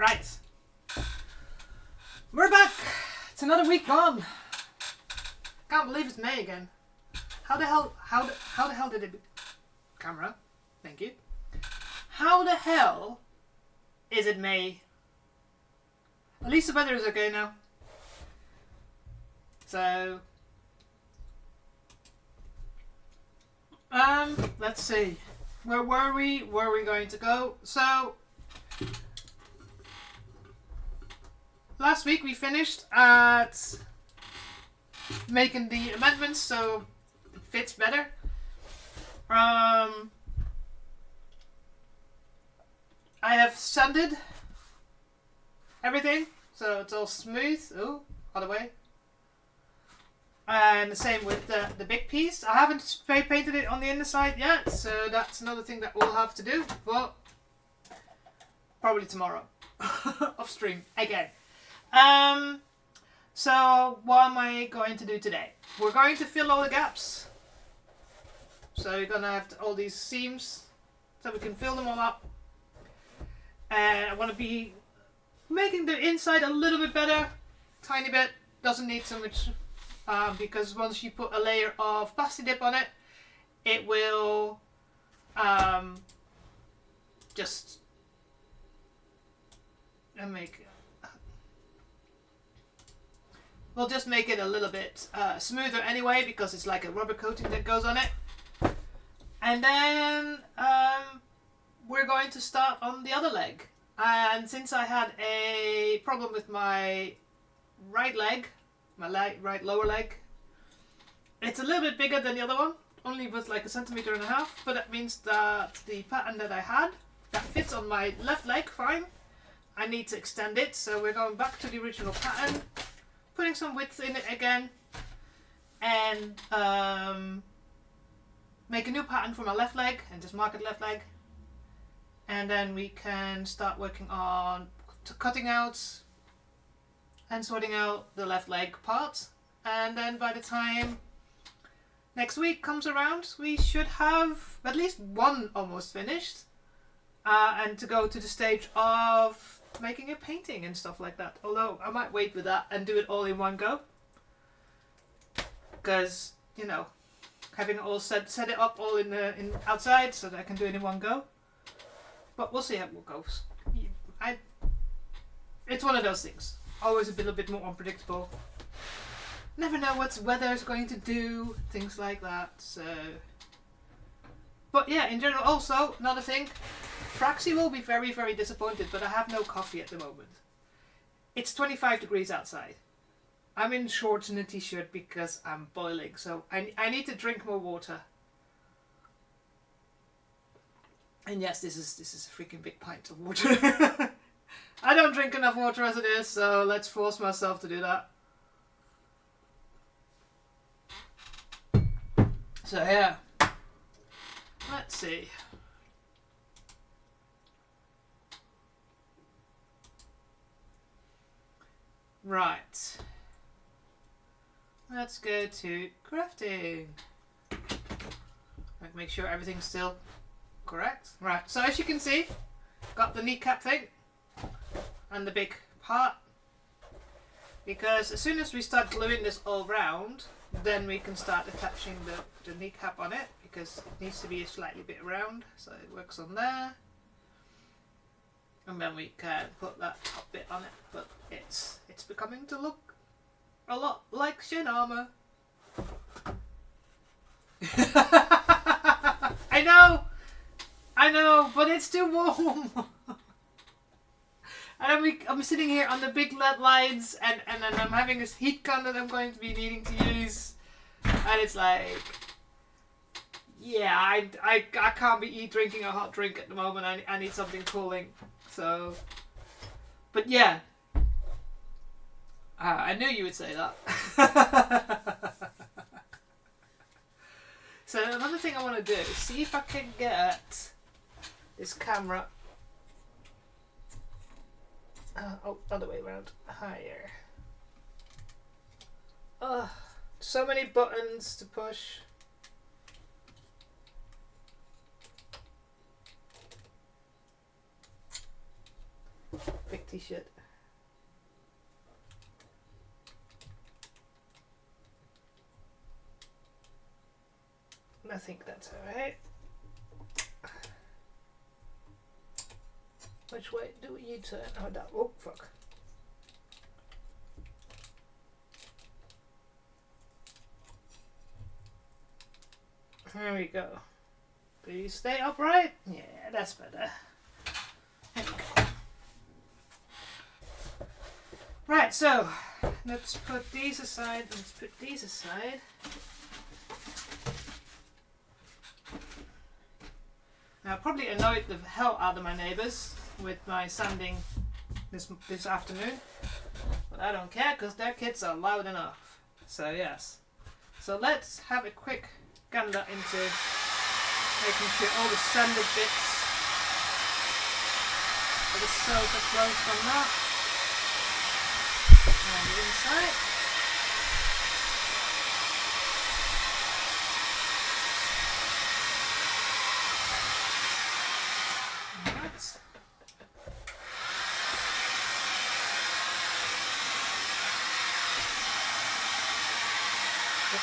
Right. We're back. It's another week gone. Can't believe it's May again. How the hell did it... Camera. Thank you. How the hell is it May? At least the weather is okay now. So... let's see. Where were we? Where are we going to go? So... last week we finished at making the amendments so it fits better. I have sanded everything so it's all smooth. Oh, other way. And the same with the big piece. I haven't spray painted it on the inside yet, so that's another thing that we'll have to do, but probably tomorrow off stream again. So what am I going to do today? We're going to fill all the gaps. So you're gonna have all these seams so we can fill them all up. And I want to be making the inside a little bit better, tiny bit. Doesn't need so much because once you put a layer of plasti dip on it, it will just we'll just make it a little bit smoother anyway, because it's like a rubber coating that goes on it. And then we're going to start on the other leg. And since I had a problem with my right leg, right lower leg, it's a little bit bigger than the other one. Only was like 1.5 centimeters, but that means that the pattern that I had, that fits on my left leg fine. I need to extend it, so we're going back to the original pattern, putting some width in it again, and make a new pattern for my left leg and just mark it left leg. And then we can start working on cutting out and sorting out the left leg part. And then by the time next week comes around, we should have at least one almost finished, and to go to the stage of making a painting and stuff like that. Although I might wait with that and do it all in one go, because you know, having it all set it up all in outside so that I can do it in one go. But we'll see how it goes. It's one of those things. Always a little bit more unpredictable. Never know what weather is going to do. Things like that. So, but yeah, in general, also another thing. Fraxi will be very, very disappointed, but I have no coffee at the moment. It's 25 degrees outside. I'm in shorts and a t-shirt because I'm boiling, so I need to drink more water. And yes, this is a freaking big pint of water. I don't drink enough water as it is, so let's force myself to do that. So yeah, let's see. Right. Let's go to crafting. Make sure everything's still correct. Right, so as you can see, got the kneecap thing and the big part. Because as soon as we start gluing this all round, then we can start attaching the kneecap on it, because it needs to be a slightly bit round, so it works on there. And then we can put that top bit on it, but it's becoming to look a lot like Shin armour. I know, but it's too warm. And I'm sitting here on the big LED lights, and then I'm having this heat gun that I'm going to be needing to use, and it's like, yeah, I can't be drinking a hot drink at the moment. I need something cooling. So, but yeah, I knew you would say that. So another thing I want to do is see if I can get this camera, other way around, higher. So many buttons to push. big t-shirt. I think that's alright. Which way do you turn? Oh, that. Oh, fuck. There we go. Do you stay upright? Yeah, that's better. There we go. Right, so let's put these aside. Let's put these aside. Now, I probably annoyed the hell out of my neighbours with my sanding this afternoon, but I don't care because their kids are loud enough. So yes. So let's have a quick gander into making sure all the sanded bits of the silk are closed from that. On the inside.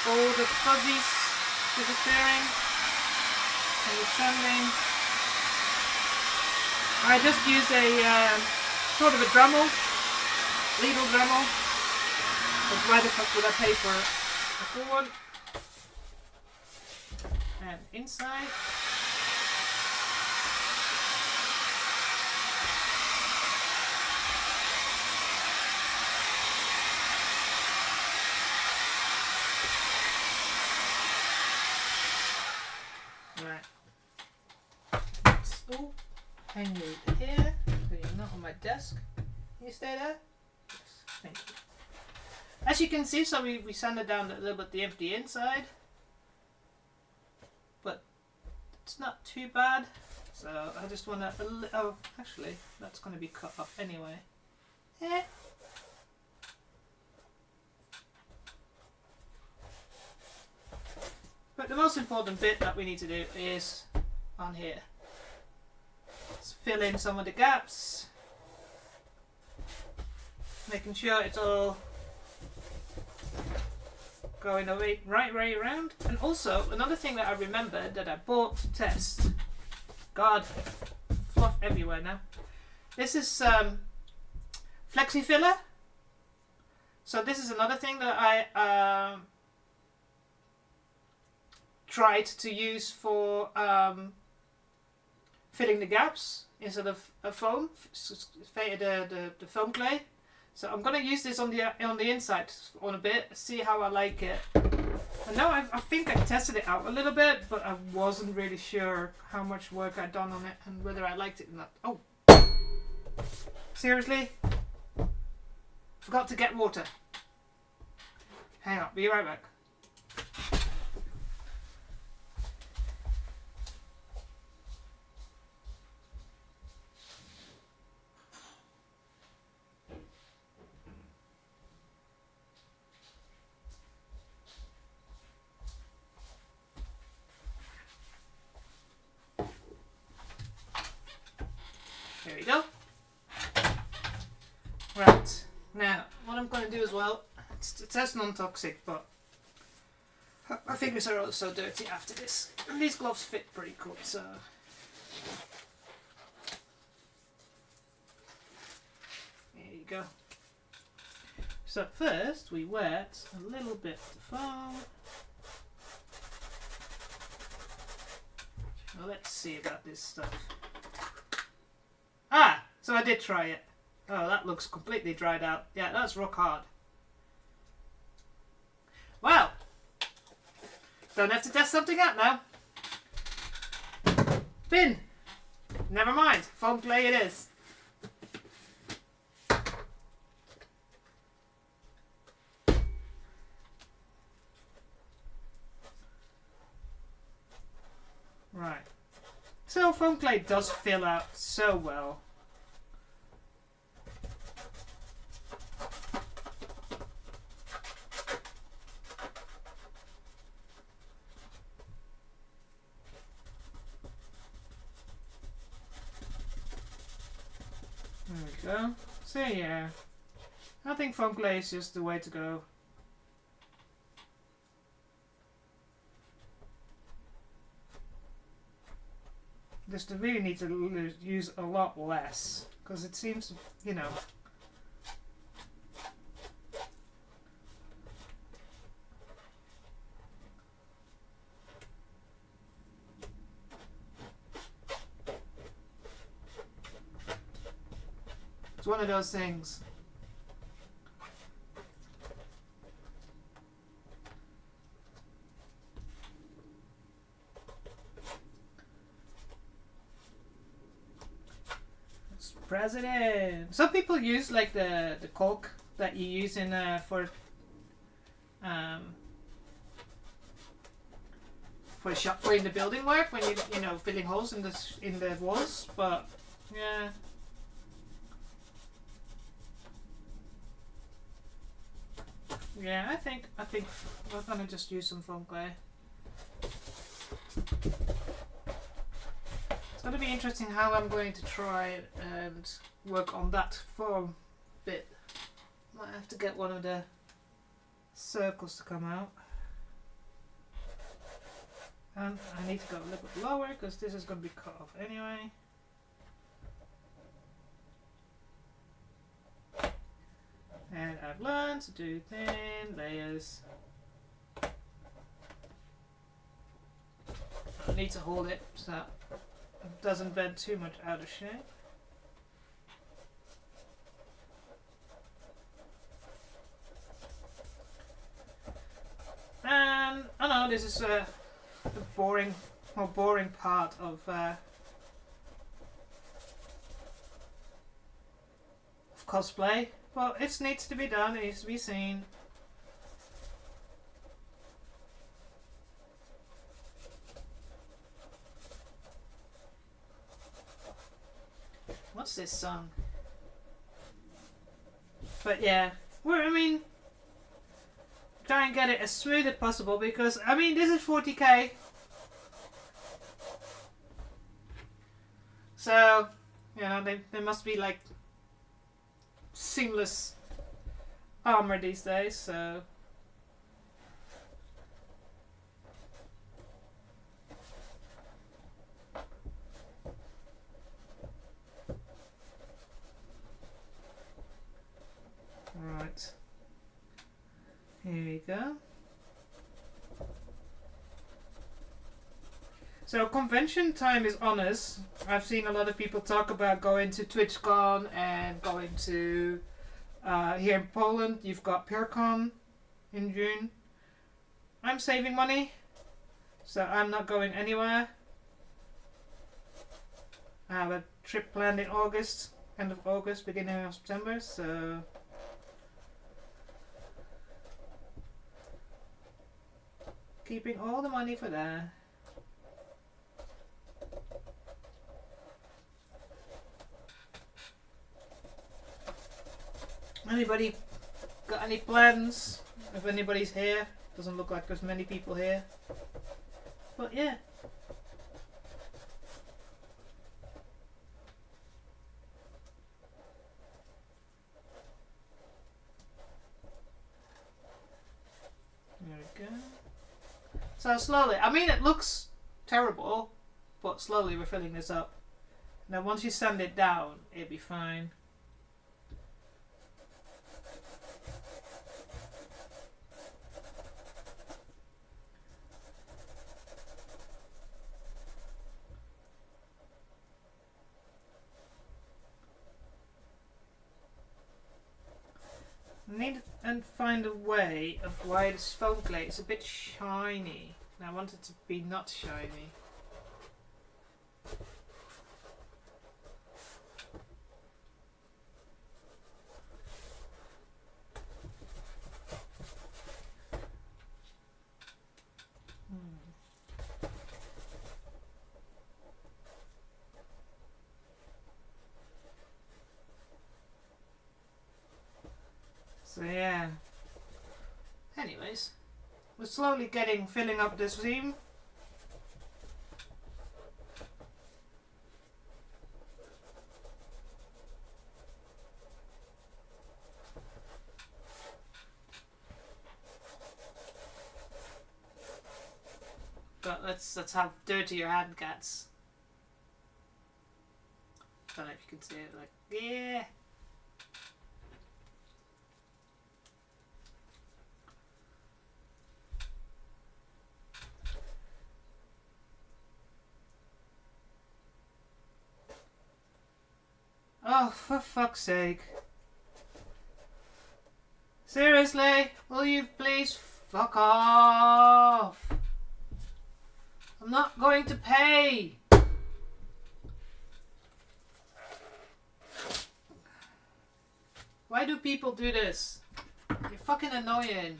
All the fuzzies disappearing and the sanding. I just use a sort of a Dremel, Lidl Dremel. That's right up with a paper, a full one. And inside. Hang you here, so you're not on my desk. Can you stay there? Yes, thank you. As you can see, so we sanded down a little bit the empty inside, but it's not too bad. So I just want to, oh, actually, that's going to be cut off anyway. Yeah. But the most important bit that we need to do is on here. Let's fill in some of the gaps, making sure it's all going the right way around. And also, another thing that I remembered that I bought to test, God, fluff everywhere now. This is flexi filler. So this is another thing that I tried to use for filling the gaps instead of a foam, the foam clay. So I'm gonna use this on the inside on a bit, see how I like it. And now I think I tested it out a little bit, but I wasn't really sure how much work I'd done on it and whether I liked it or not. Oh, seriously? Forgot to get water. Hang on, be right back. There we go. Right, now what I'm going to do as well, it says non-toxic, but my fingers are also dirty after this. And these gloves fit pretty good, so. There you go. So first we wet a little bit of the foam. Well, let's see about this stuff. Ah, so I did try it. Oh, that looks completely dried out. Yeah, that's rock hard. Well, don't have to test something out now. Bin. Never mind. Foam clay it is. Right. So foam clay does fill out so well. There we go. So yeah, I think foam clay is just the way to go. Just really need to use a lot less, because it seems, you know. It's one of those things. President. Some people use like the caulk that you use in for in the building work when you know filling holes in the walls. But yeah, yeah. I think we're gonna just use some foam clay. It's going to be interesting how I'm going to try and work on that foam bit. Might have to get one of the circles to come out. And I need to go a little bit lower because this is going to be cut off anyway. And I've learned to do thin layers. I need to hold it so that it doesn't bend too much out of shape. And I know this is the more boring part of cosplay, but it needs to be done. It needs to be seen. What's this song? But yeah, I mean, try and get it as smooth as possible because, I mean, this is 40k. So, you know, they must be like seamless armor these days, so. Right, here we go. So convention time is on us. I've seen a lot of people talk about going to TwitchCon and going to here in Poland you've got PureCon in June. I'm saving money, so I'm not going anywhere. I have a trip planned in August, end of August, beginning of September, so keeping all the money for that. Anybody got any plans? If anybody's here, doesn't look like there's many people here. But yeah. There we go. So slowly, I mean it looks terrible, but slowly we're filling this up. Now once you sand it down, it'll be fine. I need and find a way of why this foam clay is a bit shiny. And I want it to be not shiny. So yeah. Anyways, we're slowly filling up this seam. But let's have dirty your hand, cats. Don't know if you can see it. Like, yeah. Oh, for fuck's sake. Seriously? Will you please fuck off? I'm not going to pay. Why do people do this? You're fucking annoying.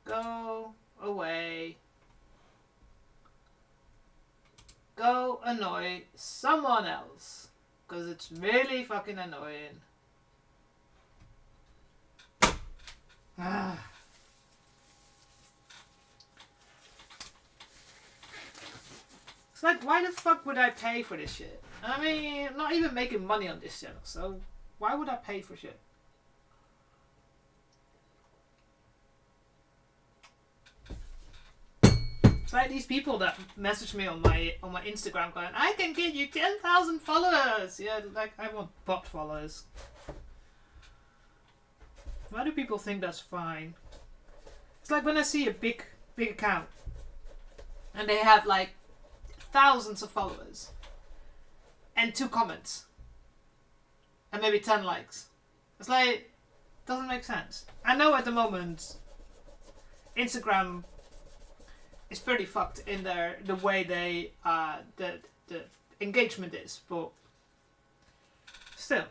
Go away. Go annoy someone else. Because it's really fucking annoying. It's like, why the fuck would I pay for this shit? I mean, I'm not even making money on this channel, so why would I pay for shit? It's like these people that message me on my Instagram going, I can give you 10,000 followers. Yeah, like I want bot followers. Why do people think that's fine? It's like when I see a big account and they have like thousands of followers and 2 comments and maybe 10 likes. It's like, doesn't make sense. I know at the moment Instagram is pretty fucked in the way they the engagement is, but still.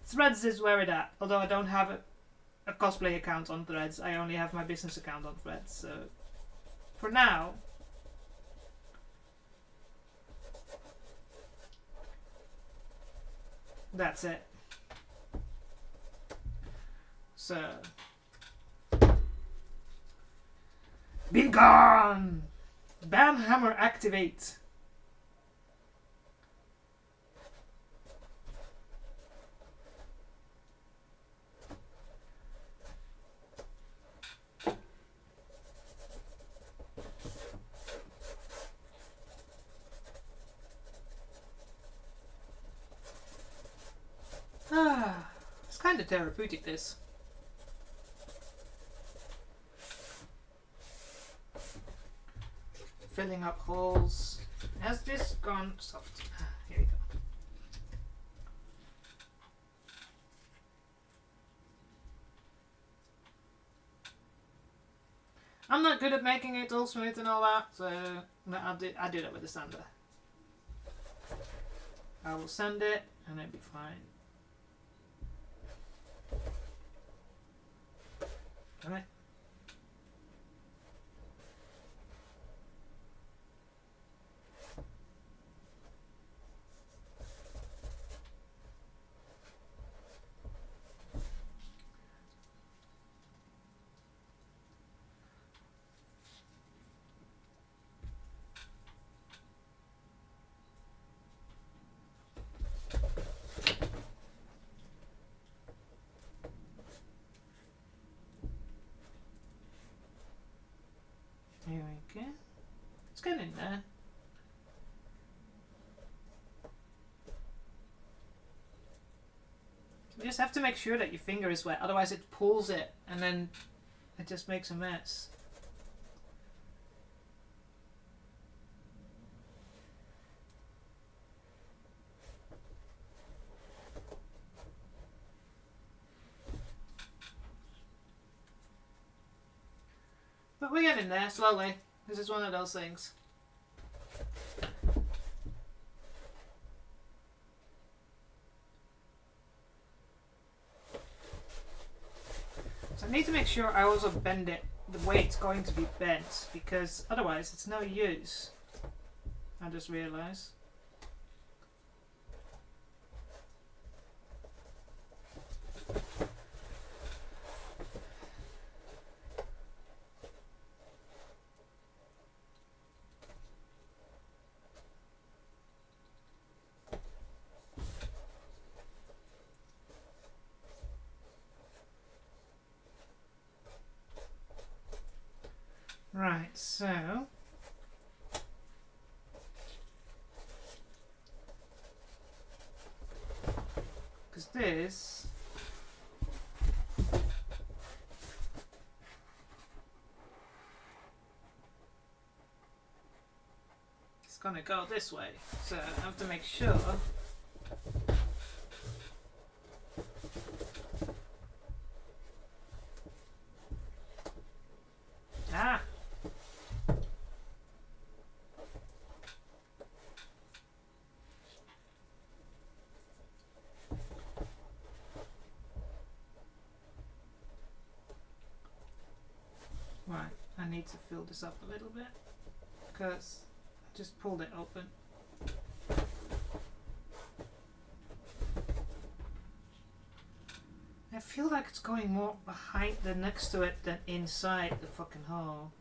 Threads is where it at, although I don't have a cosplay account on Threads. I only have my business account on Threads, so for now that's it. So be gone! Ban hammer activate. It's kind of therapeutic, this. Filling up holes. Has this gone soft? Here we go. I'm not good at making it all smooth and all that, so I do that with the sander. I will sand it and it'll be fine. Alright. Here we go. It's getting in there. You just have to make sure that your finger is wet, otherwise it pulls it and then it just makes a mess. But we're getting there slowly. This is one of those things. So I need to make sure I also bend it the way it's going to be bent, because otherwise it's no use. I just realised. so because this is gonna go this way, so I have to make sure. Ah. Right, I need to fill this up a little bit because I just pulled it open. I feel like it's going more behind the next to it than inside the fucking hole.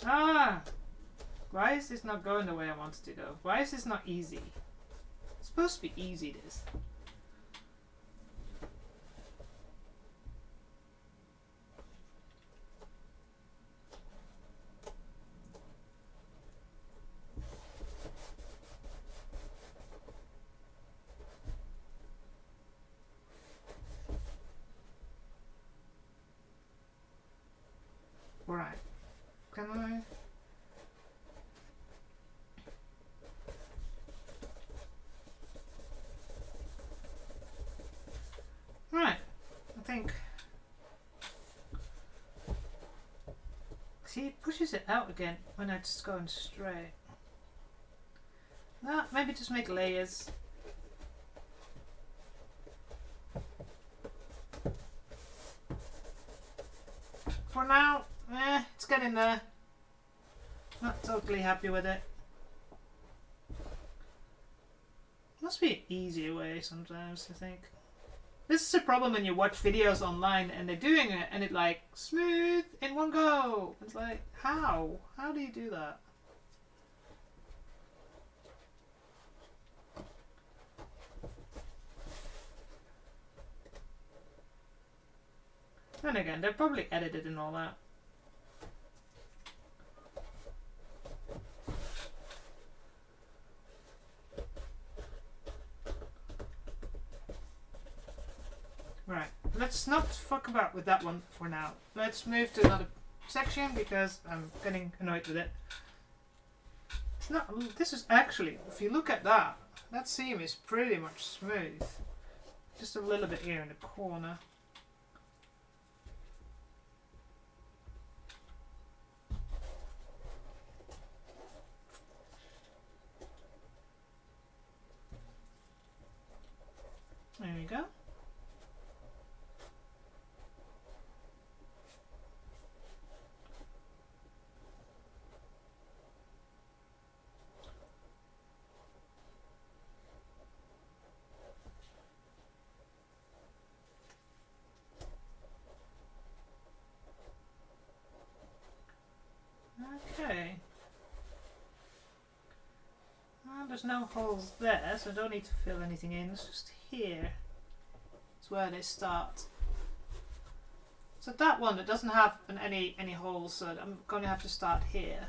Ah! Why is this not going the way I want it to go? Why is this not easy? It's supposed to be easy, this. Right. Can I? Right. I think. See, it pushes it out again when it's going straight. No, maybe just make layers. For now, it's getting there. Not totally happy with it. Must be an easier way sometimes, I think. This is a problem when you watch videos online and they're doing it and it like smooth in one go. It's like, how? How do you do that? Then again, they're probably edited and all that. Right, let's not fuck about with that one for now. Let's move to another section because I'm getting annoyed with it. It's not. This is actually, if you look at that, that seam is pretty much smooth. Just a little bit here in the corner. There we go. Okay. Well, there's no holes there, so I don't need to fill anything in. It's just here. It's where they start. So that one, it doesn't have any holes, so I'm going to have to start here.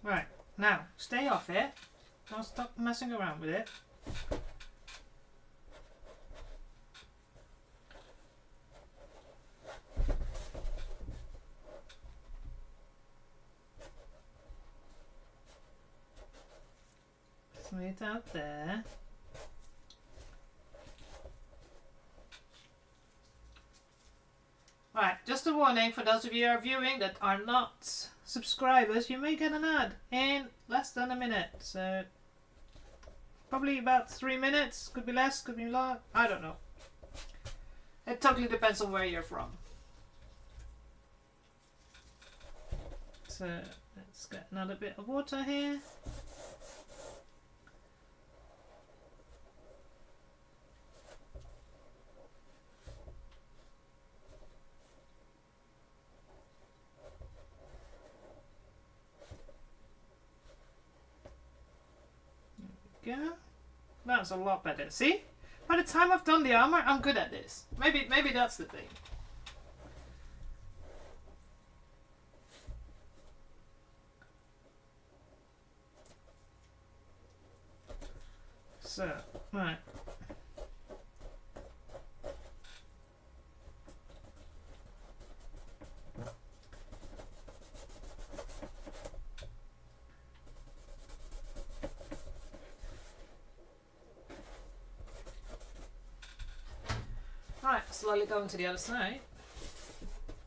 Right, now stay off it. Don't stop messing around with it. Smooth out there. Right, just a warning for those of you who are viewing that are not subscribers, you may get an ad in less than a minute. So probably about 3 minutes. Could be less, could be more. I don't know. It totally depends on where you're from. So let's get another bit of water here. There we go. That's a lot better. See? By the time I've done the armor, I'm good at this. Maybe that's the thing. So, right. Right, slowly going to the other side.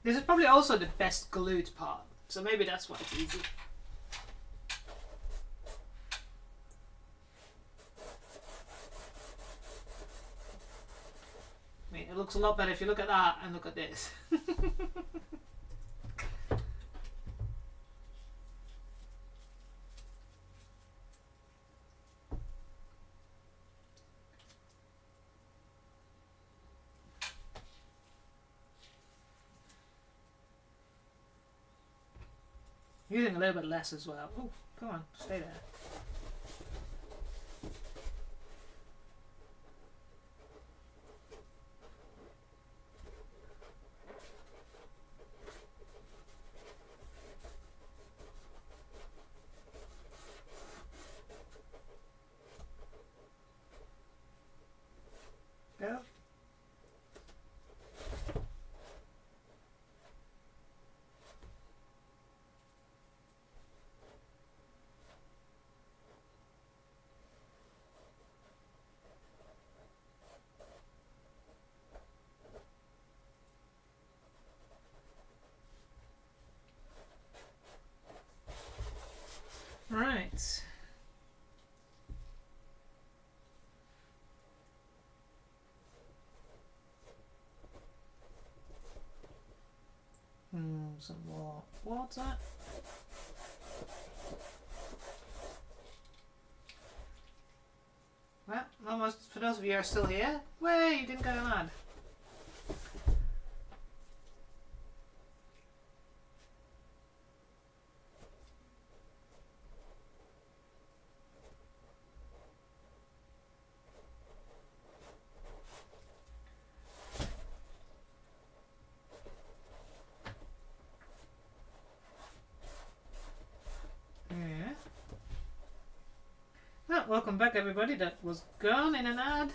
This is probably also the best glued part, so maybe that's why it's easy. I mean, it looks a lot better if you look at that and look at this. Using a little bit less as well. Oh, come on, stay there. Go. Right. Some more water. Well, almost, for those of you who are still here, way, you didn't get an ad. Well, welcome back everybody, that was gone in an ad.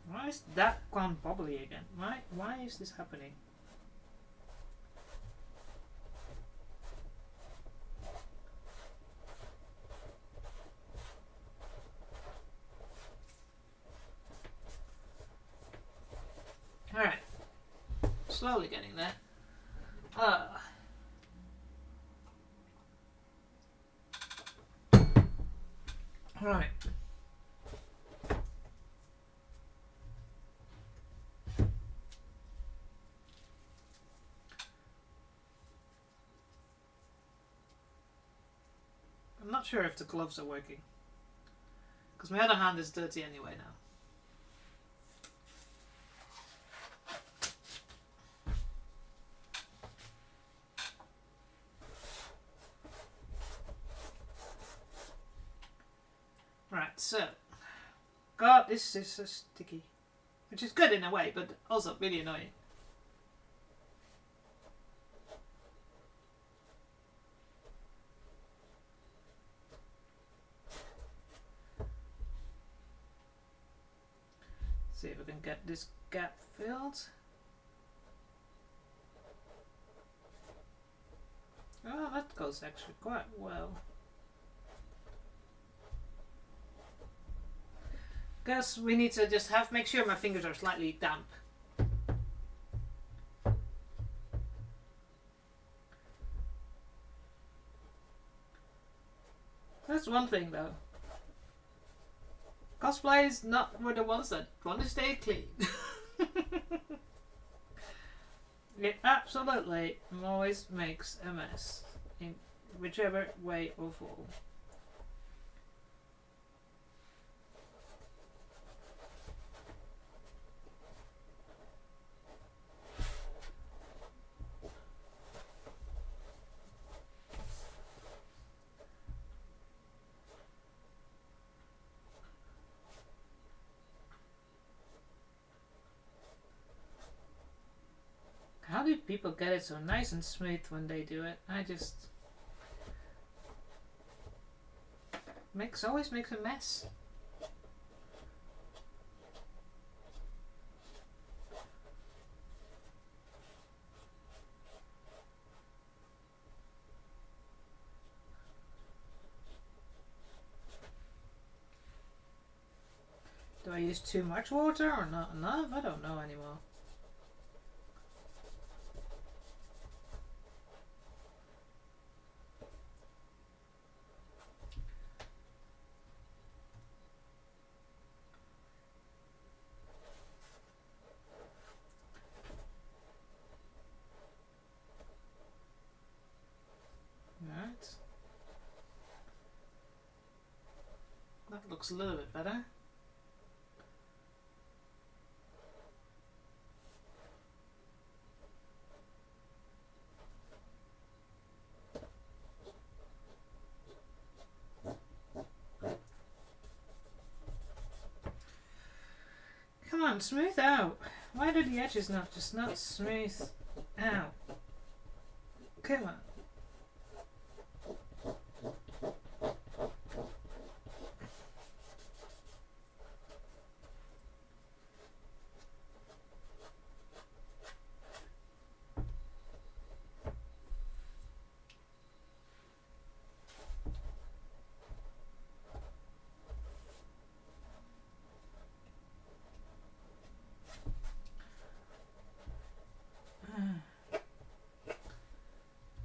Why is that gone bubbly again? Why is this happening? Alright. Slowly getting there. Right. I'm not sure if the gloves are working, because my other hand is dirty anyway now. Right, so, God, this is so sticky, which is good in a way, but also really annoying. See if we can get this gap filled. Oh, that goes actually quite well. Because we need to just make sure my fingers are slightly damp. That's one thing though. Cosplays were the ones that want to stay clean. It absolutely always makes a mess in whichever way or form. How do people get it so nice and smooth when they do it? I just always makes a mess. Do I use too much water or not enough? I don't know anymore. Right. That looks a little bit better. Come on, smooth out. Why do the edges not smooth out? Come on.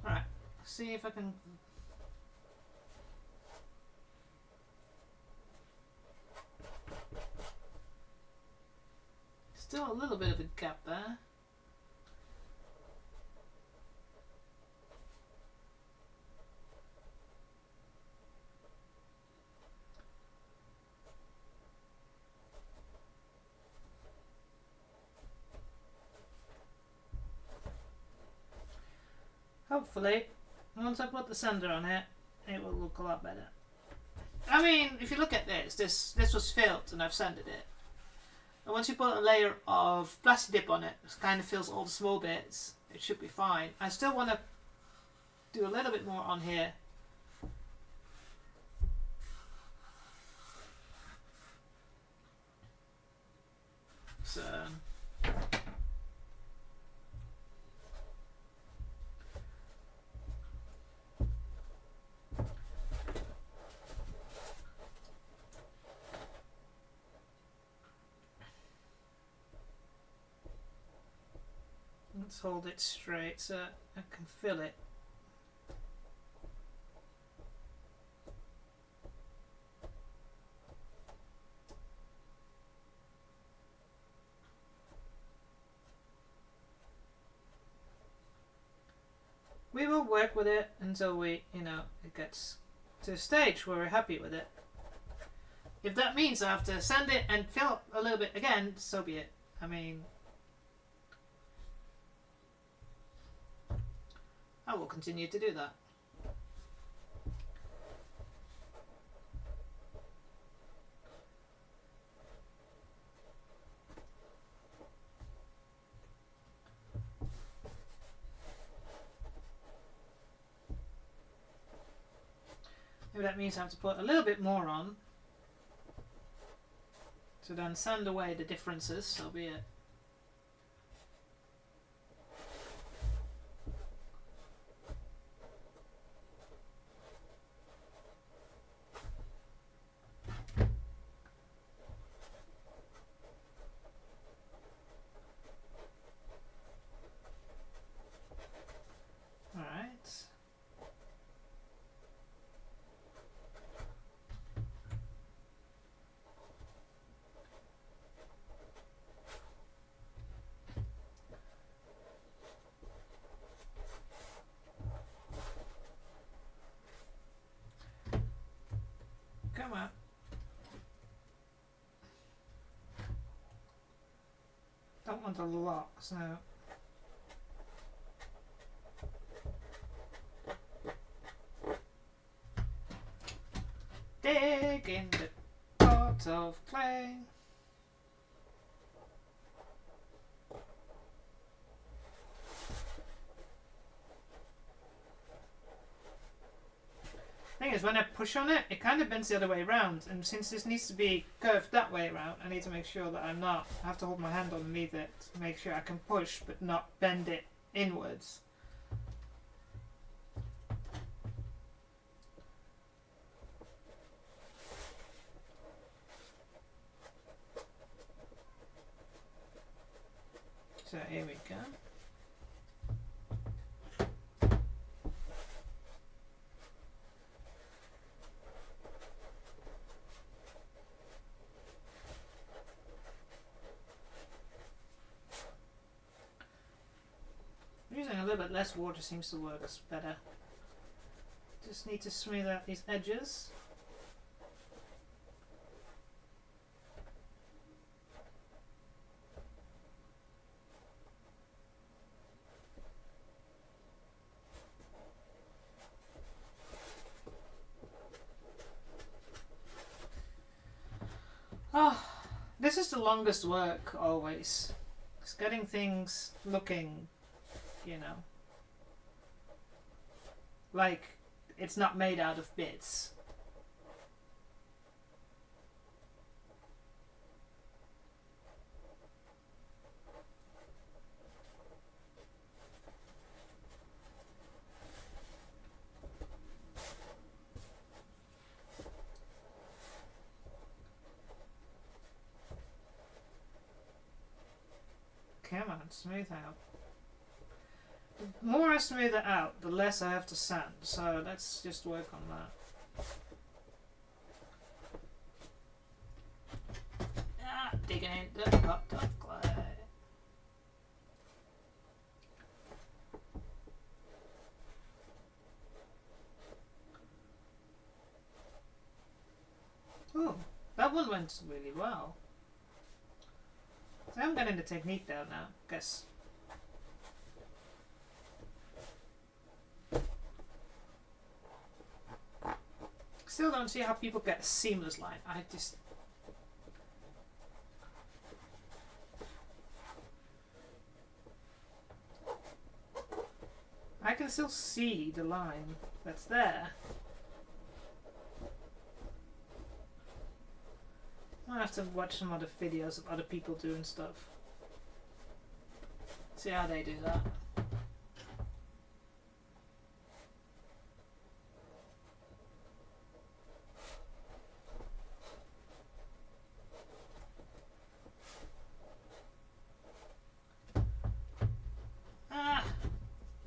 Alright, see if I can. Still a little bit of a gap there. Hopefully, once I put the sender on it, it will look a lot better. I mean, if you look at this was filled and I've sanded it. And once you put a layer of plastic dip on it, it kind of fills all the small bits. It should be fine. I still want to do a little bit more on here. So let's hold it straight so I can fill it. We will work with it until it gets to a stage where we're happy with it. If that means I have to sand it and fill up a little bit again, so be it. I mean, I will continue to do that. Maybe that means I have to put a little bit more on to then sand away the differences, so be it. want a lot, so dig in the pot of clay. Thing is, when I push on it, it kind of bends the other way around, and since this needs to be curved that way around, I need to make sure that I'm not. I have to hold my hand underneath it to make sure I can push but not bend it inwards. So here we go. Using a little bit less water seems to work better. Just need to smooth out these edges. Oh, this is the longest work always. It's getting things looking, you know, like it's not made out of bits. Come on, smooth out. The more I smooth it out, the less I have to sand, so let's just work on that. Ah, digging into the pot of clay. Oh, that one went really well. So I'm getting the technique down now, guess. Still don't see how people get a seamless line. I can still see the line that's there. I'll have to watch some other videos of other people doing stuff. See how they do that.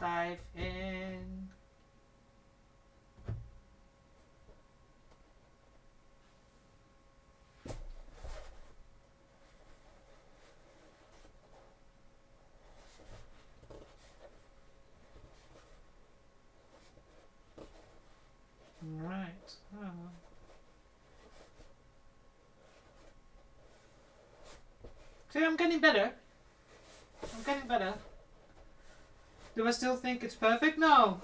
Dive in. Right. Oh. See, I'm getting better. I'm getting better. Do I still think it's perfect? No.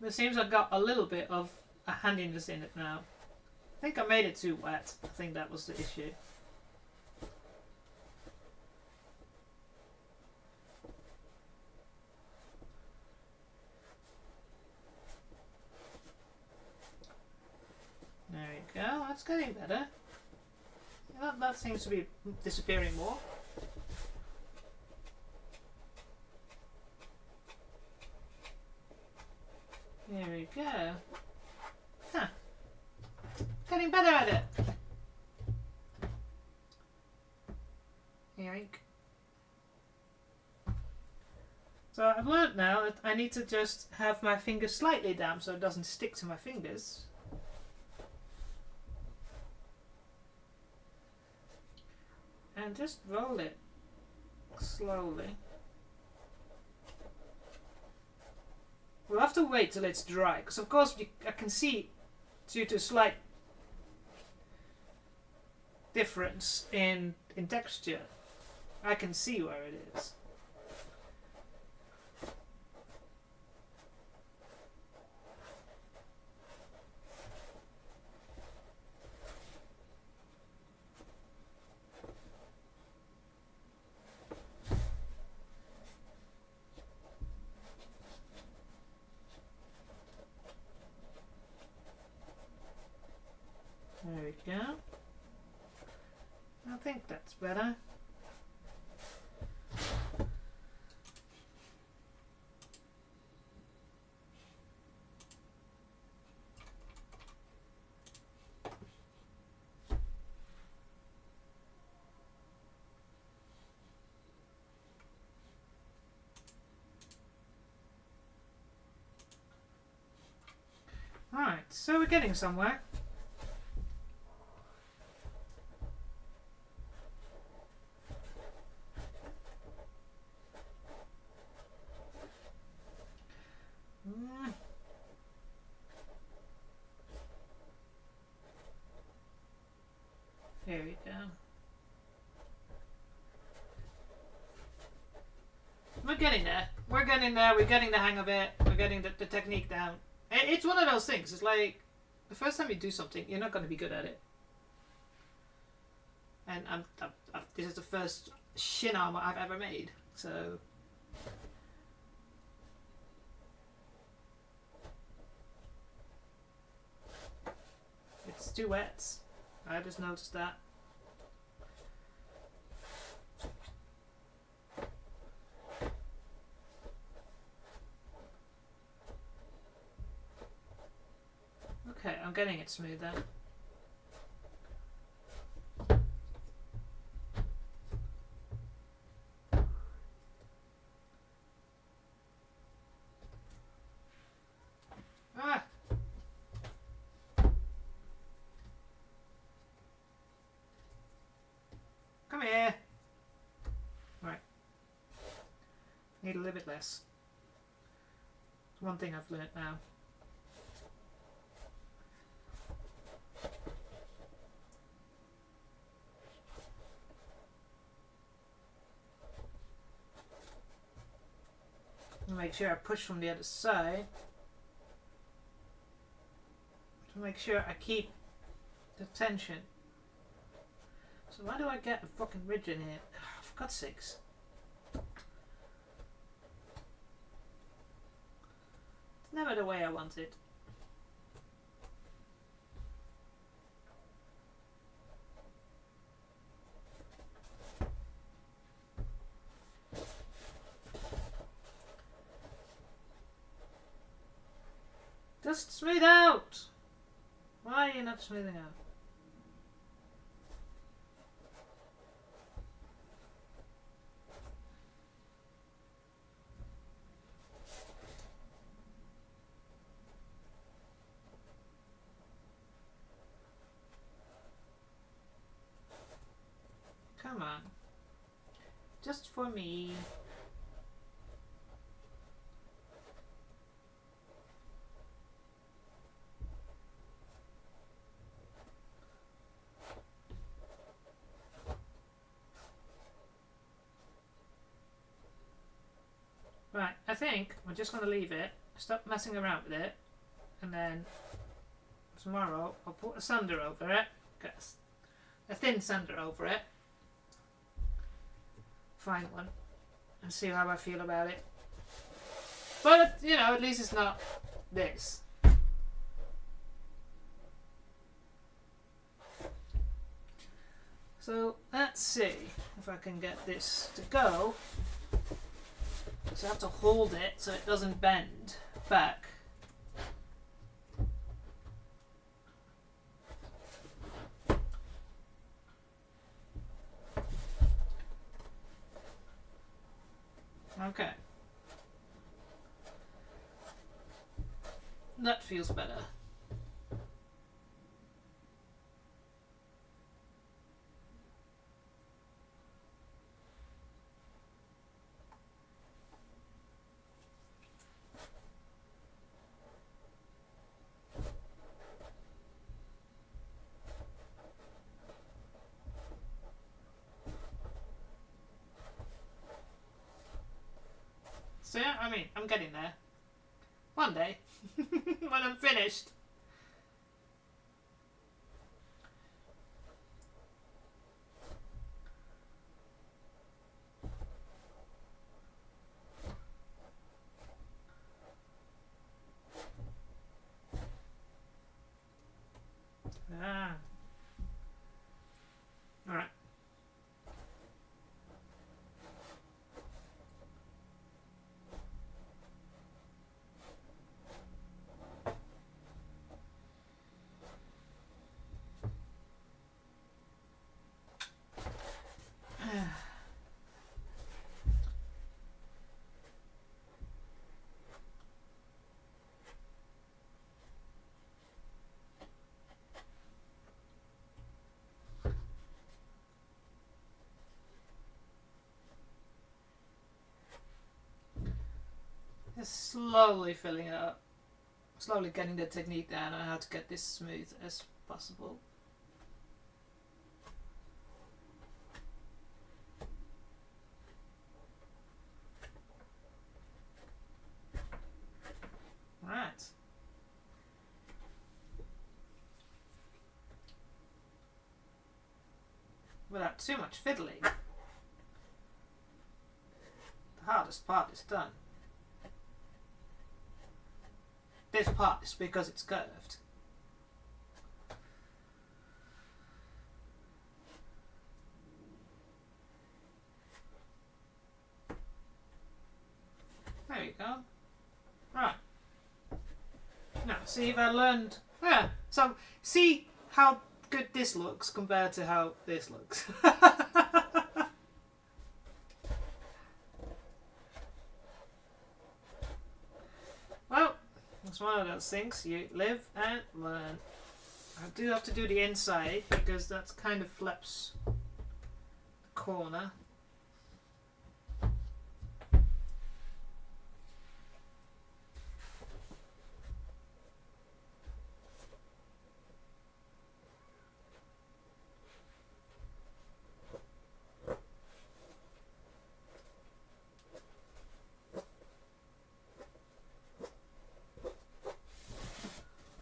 It seems I've got a little bit of a handiness in it now. I think I made it too wet. I think that was the issue. There we go, that's getting better. That seems to be disappearing more. There we go. Huh. Getting better at it. Yoink. So I've learned now that I need to just have my fingers slightly damp so it doesn't stick to my fingers. And just roll it slowly. We'll have to wait till it's dry, because of course I can see, due to a slight difference in texture, I can see where it is. There we go. I think that's better. Alright, so we're getting somewhere. There we go. We're getting there. We're getting there. We're getting the hang of it. We're getting the technique down. It's one of those things. It's like the first time you do something, you're not going to be good at it. And this is the first Shin armour I've ever made. So it's too wet. I just noticed that. Okay, I'm getting it smoother. Ah! Come here. Right. Need a little bit less. It's one thing I've learnt now. Make sure I push from the other side to make sure I keep the tension. So why do I get a fucking ridge in here? Oh, for God's sakes. It's never the way I want it. Just smooth out! Why are you not smoothing out? Come on. Just for me. Right, I think we're just going to leave it, stop messing around with it, and then tomorrow I'll put a sander over it, get a thin sander over it, fine one, and see how I feel about it. But, you know, at least it's not this. So let's see if I can get this to go. So I have to hold it so it doesn't bend back. Okay. That feels better. I mean, I'm getting there. One day. When I'm finished. Ah. Alright. Just slowly filling it up. Slowly getting the technique down on how to get this smooth as possible. Right. Without too much fiddling, the hardest part is done. This part is because it's curved. There you go. Right. Now, see if I learned... Yeah, so see how good this looks compared to how this looks. Well, it's one of those things. You live and learn. I do have to do the inside because that kind of flips the corner.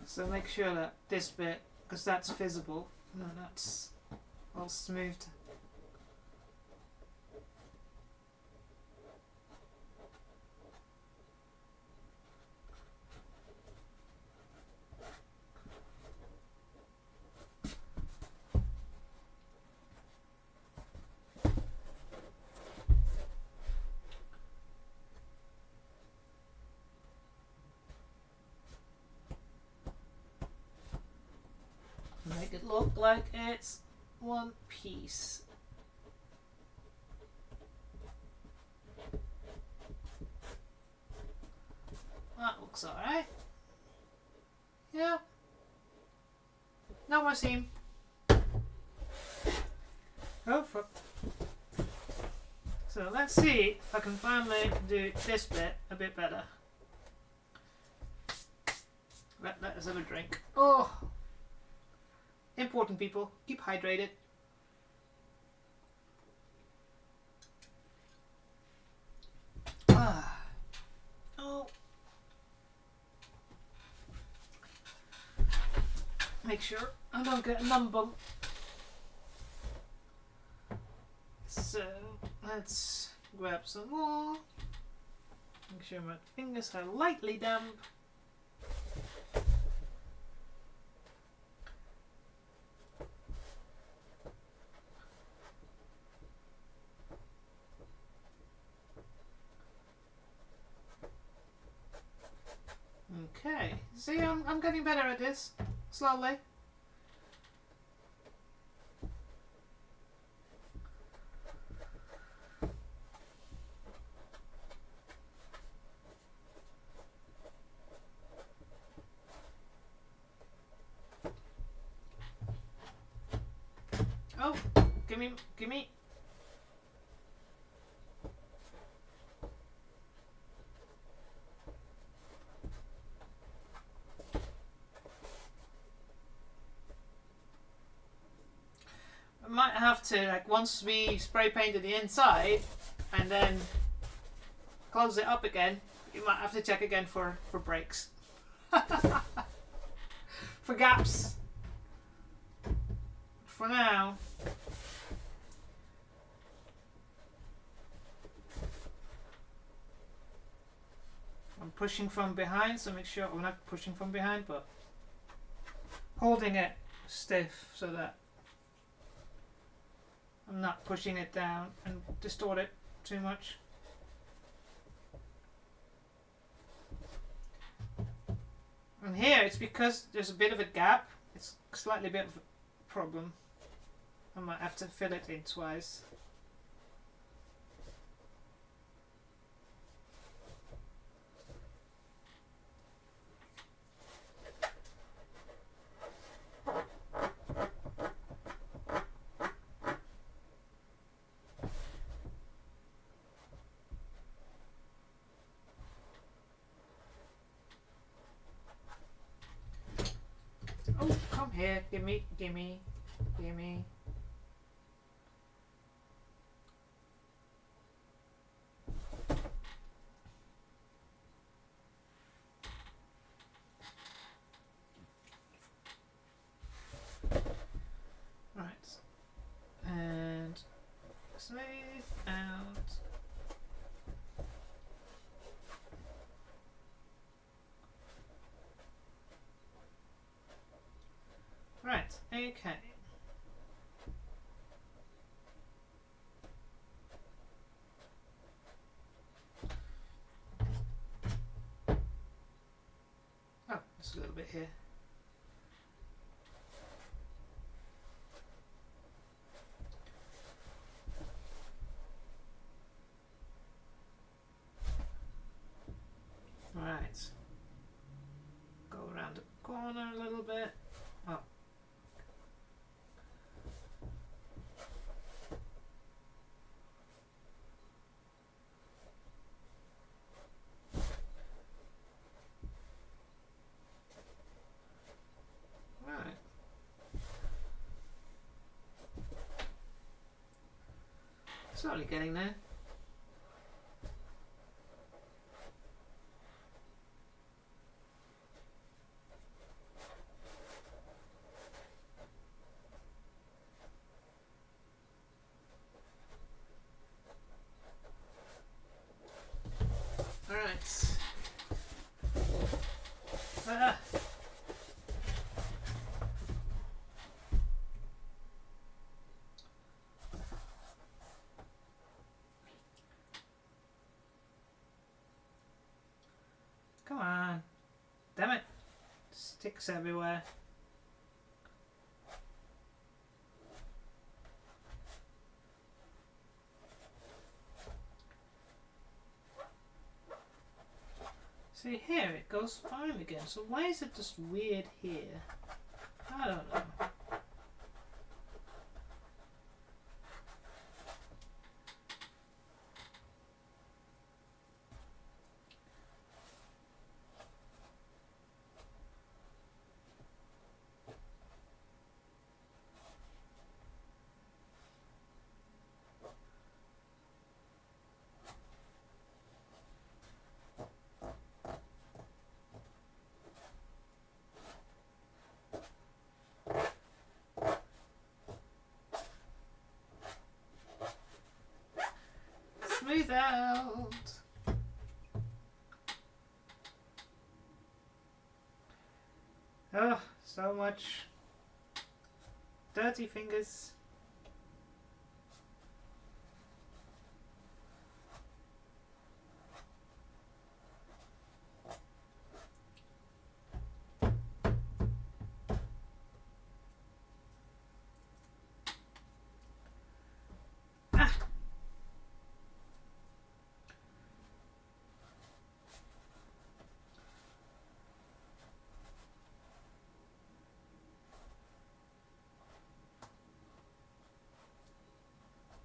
So make sure that this bit, because that's visible, no, that's all smoothed. Make it look like it's one piece. That looks alright. Yeah. No more seam. Oh fuck. So let's see if I can finally do this bit a bit better. Let us have a drink. Oh! Important people, keep hydrated. Ah. Oh. Make sure I don't get a numb bump. So let's grab some more. Make sure my fingers are lightly damp. Okay, see, I'm getting better at this, slowly. Oh, gimme. Might have to, like, once we spray painted the inside and then close it up again, you might have to check again for breaks. For gaps. For now. I'm pushing from behind, so make sure I'm not pushing from behind, but holding it stiff so that I'm not pushing it down and distort it too much. And here it's because there's a bit of a gap, it's slightly a bit of a problem. I might have to fill it in twice. Oh, come here, gimme. Right, and smooth out. Right, okay. Oh, there's a little bit here. Right. Go around the corner a little bit. Oh. Right. Slowly getting there. Alright. Ah. Come on. Damn it. Sticks everywhere. See here, it goes fine again. So why is it just weird here? I don't know. Smooth out. Oh, so much dirty fingers.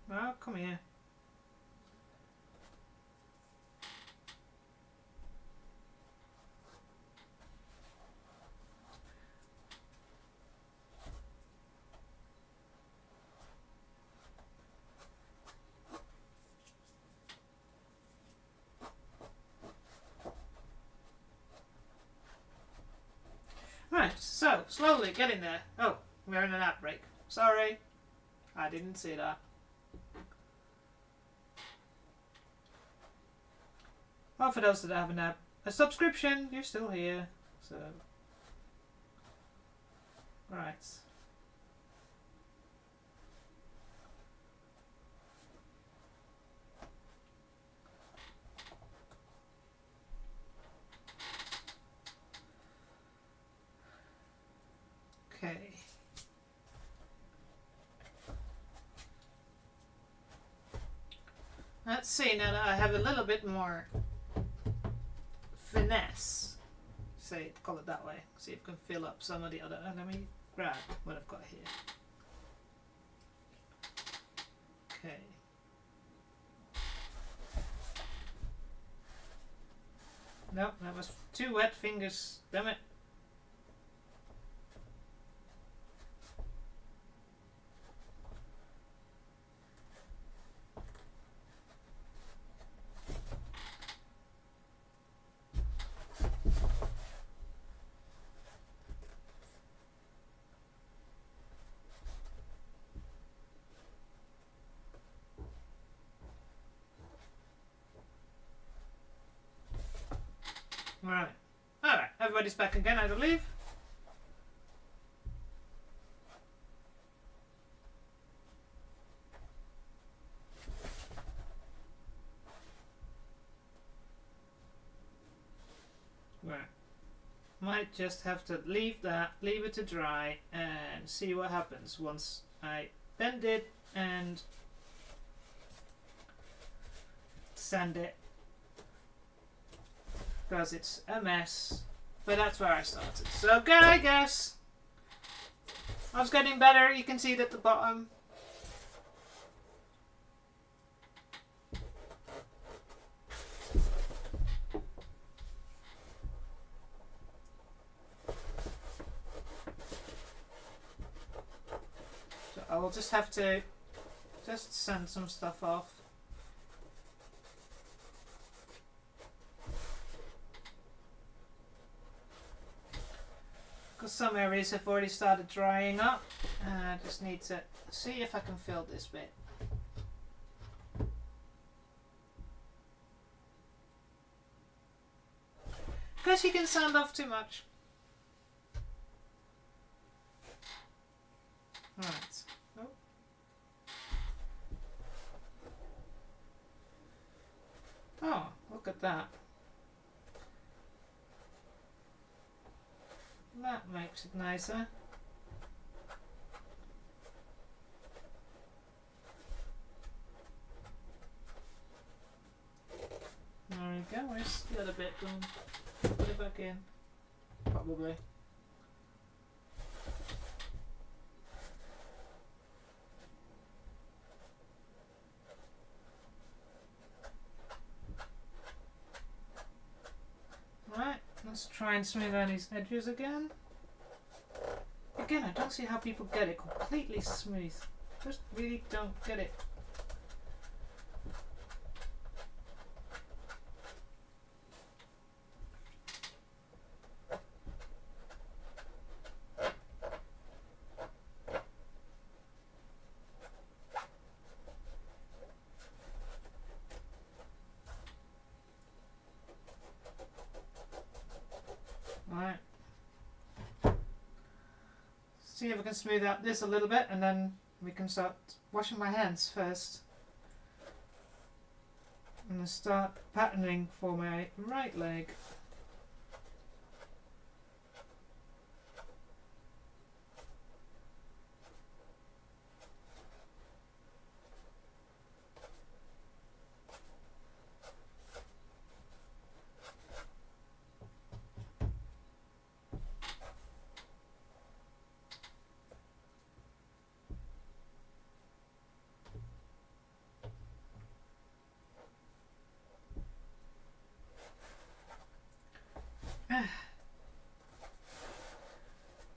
Oh, come here. slowly getting there. Oh, we're in an outbreak. Sorry, I didn't see that. Well, for those that haven't had a subscription, you're still here. So, right. Okay. Let's see, now that I have a little bit more finesse, say, call it that way, see if I can fill up some of the other, let me grab what I've got here. Okay. Nope, that was too wet fingers, damn it. Right. Alright, everybody's back again, I believe. Right. Might just have to leave it to dry and see what happens once I bend it and sand it. Because it's a mess. But that's where I started. So good, I guess. I was getting better. You can see it at the bottom. So I will just have to sand some stuff off. Some areas have already started drying up. I just need to see if I can fill this bit. Because you can sand off too much. Right. Oh. Oh, look at that. That makes it nicer. There we go. Where's the other bit gone? Put it back in. Probably. Right. Let's try and smooth out these edges again. Again, I don't see how people get it completely smooth. Just really don't get it. Alright. See if I can smooth out this a little bit and then we can start washing my hands first. I'm going to start patterning for my right leg.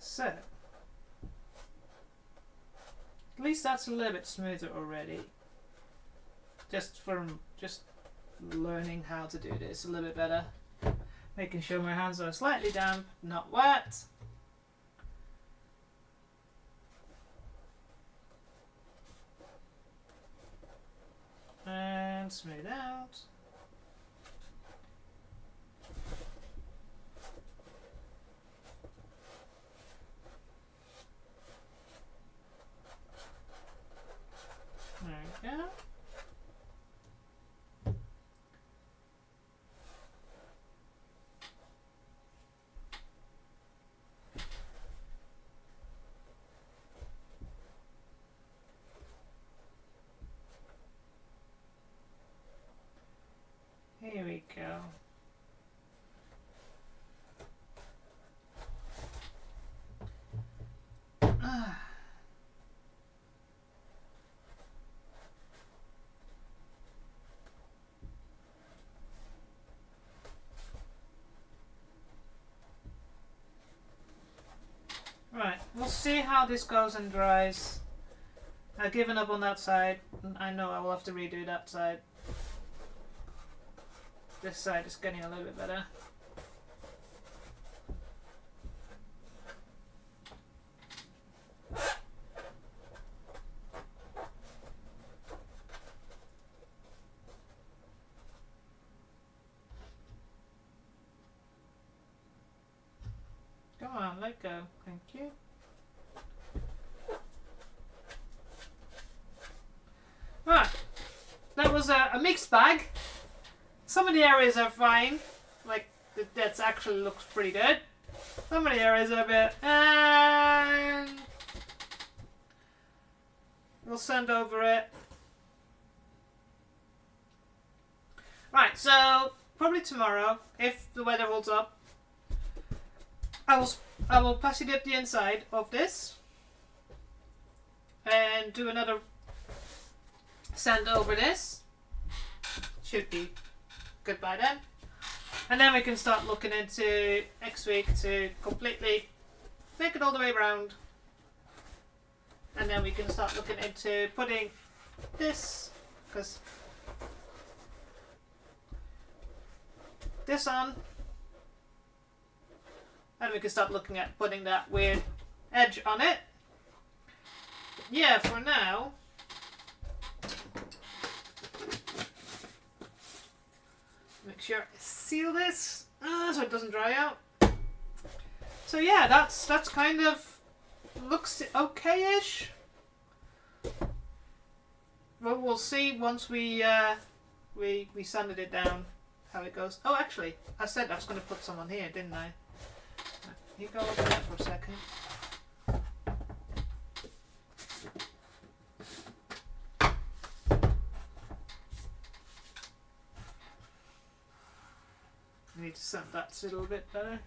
So, at least that's a little bit smoother already. Just from learning how to do this a little bit better. Making sure my hands are slightly damp, not wet. smooth out. There we go. Here we go. Right, we'll see how this goes and dries. I've given up on that side. I know I will have to redo that side. This side is getting a little bit better. Come on, let go. Thank you. Right, that was a mixed bag. Some of the areas are fine, like that actually looks pretty good. Some of the areas are a bit, and we'll sand over it. Right, so probably tomorrow, if the weather holds up, I will passy dip the inside of this and do another sand over this. Should be good by then. And then we can start looking into next week to completely make it all the way around. And then we can start looking into putting this, because this on. And we can start looking at putting that weird edge on it. But yeah, for now, make sure I seal this so it doesn't dry out. So yeah, that's kind of looks okay-ish. Well, we'll see once we sanded it down how it goes. Oh, actually, I said I was going to put some on here, didn't I? You go over there for a second. I need to sand that a little bit better.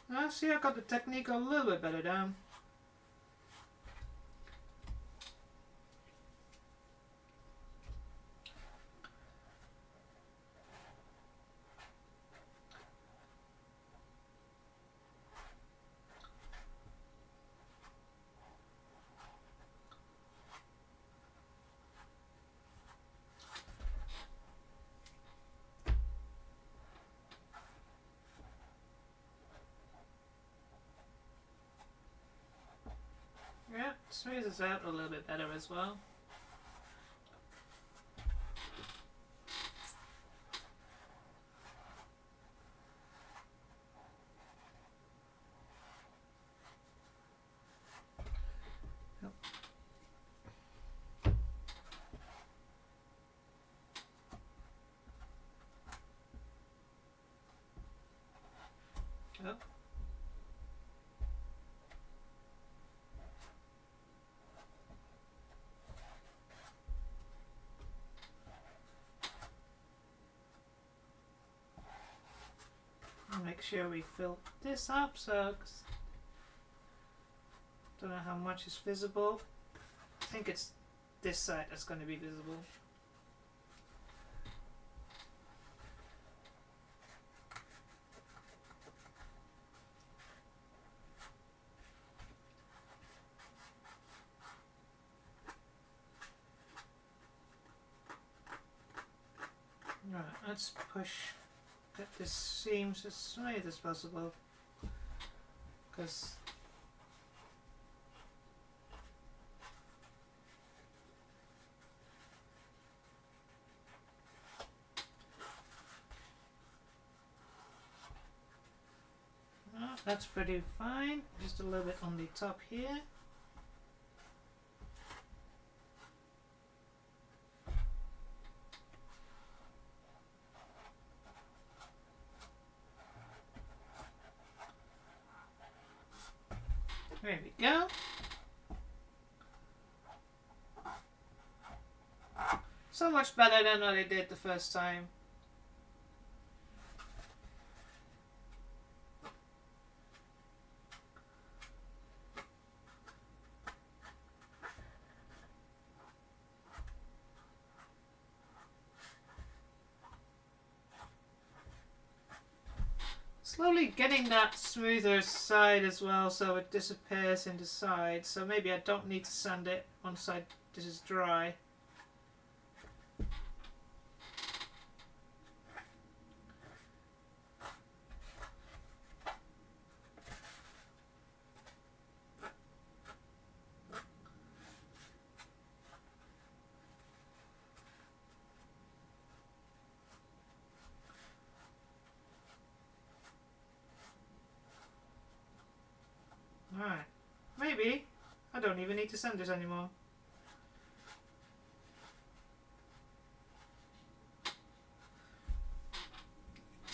I see I got the technique a little bit better down. Yeah, smooths out a little bit better as well. Oh. Make sure we fill this up, so don't know how much is visible. I think it's this side that's going to be visible. let's get this seams as smooth as possible, because that's pretty fine. Just a little bit on the top here. There we go. So much better than what I did the first time. Slowly getting that smoother side as well, so it disappears in the side. So maybe I don't need to sand it once this is dry. Alright, maybe I don't even need to sand this anymore.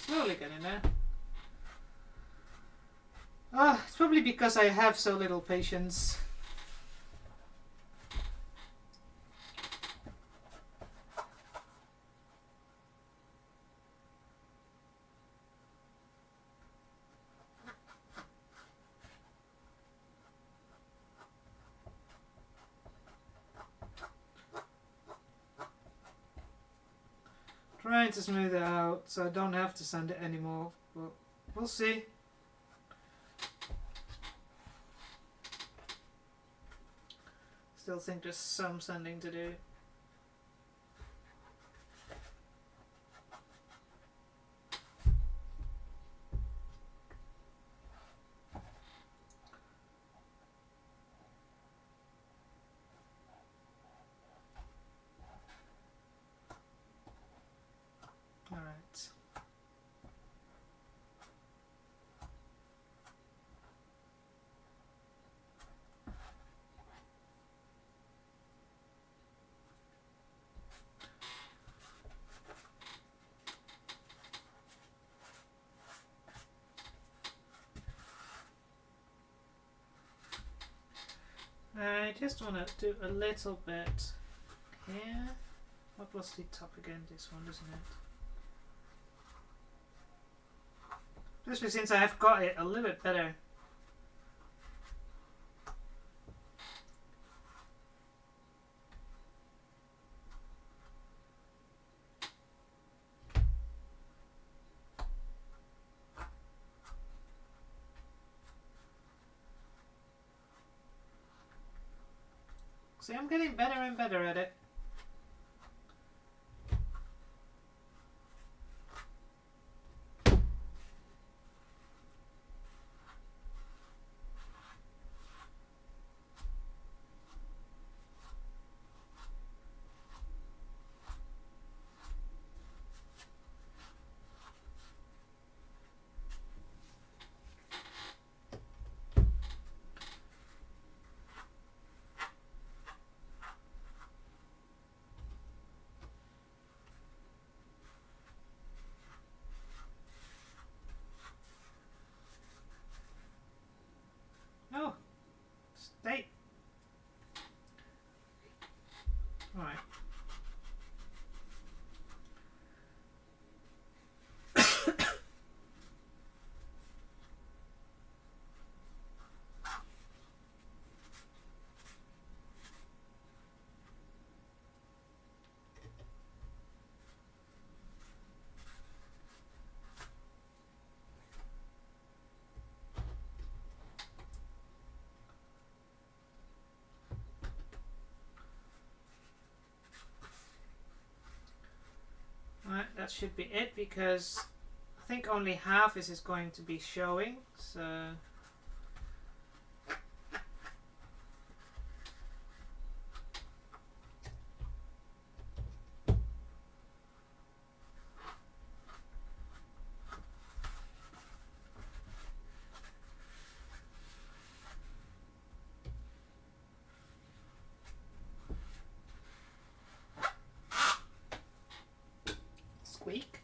Slowly getting there. It's probably because I have so little patience. Trying to smooth it out so I don't have to sand it anymore, but we'll see. Still think there's some sanding to do. Alright. I just want to do a little bit here. What was the top again? This one, isn't it? Especially since I have got it a little bit better. See, I'm getting better and better at it. Oh, stay. All right. that should be it, because I think only half is going to be showing, so... Squeak.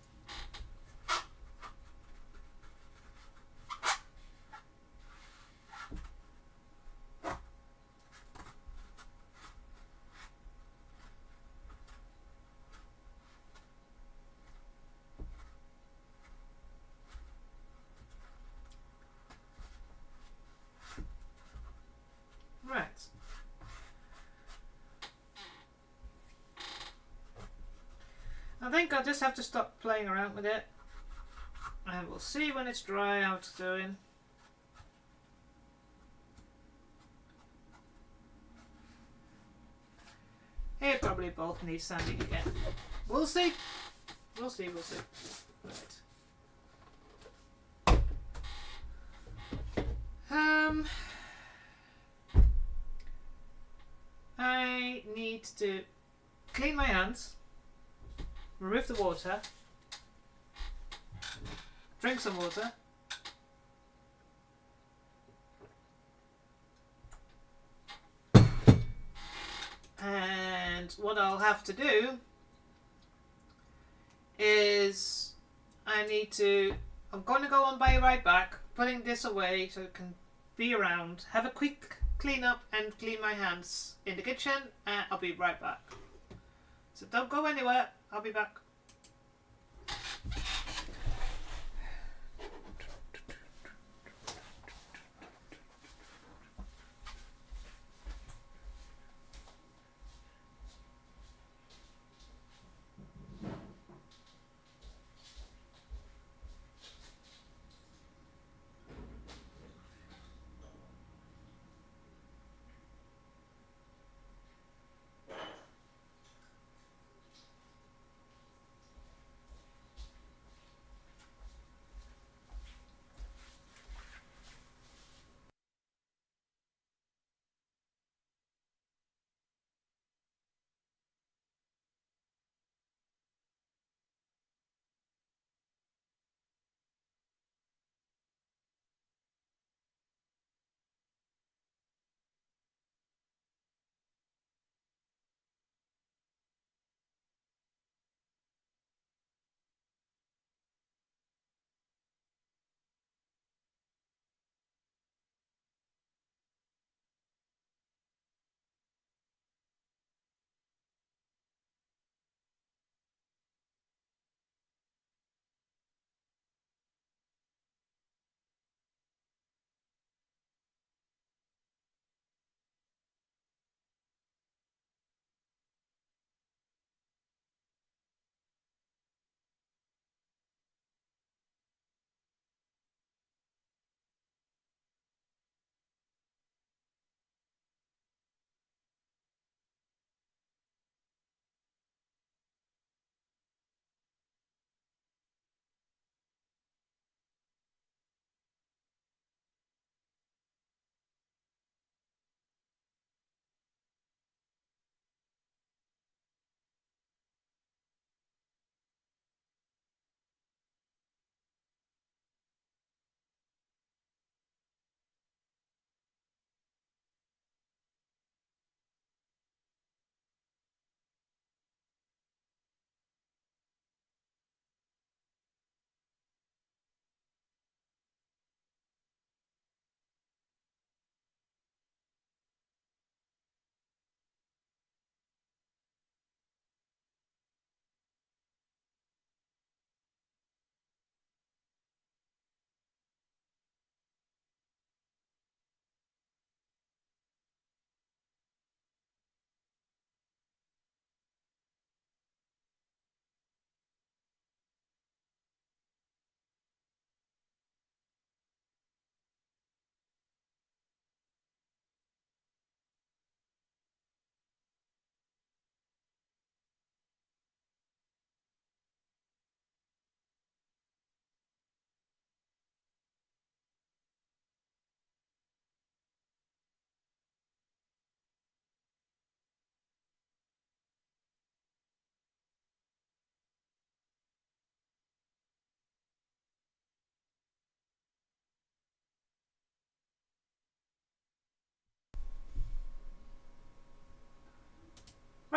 Right. I think I'll just have to stop playing around with it, and we'll see when it's dry how it's doing. It probably both needs sanding again. We'll see. We'll see, we'll see. Right. I need to clean my hands, remove the water, drink some water, and what I'll have to do is I'm going to go on by right back, putting this away so it can be around, have a quick clean up and clean my hands in the kitchen, and I'll be right back. So don't go anywhere, I'll be back.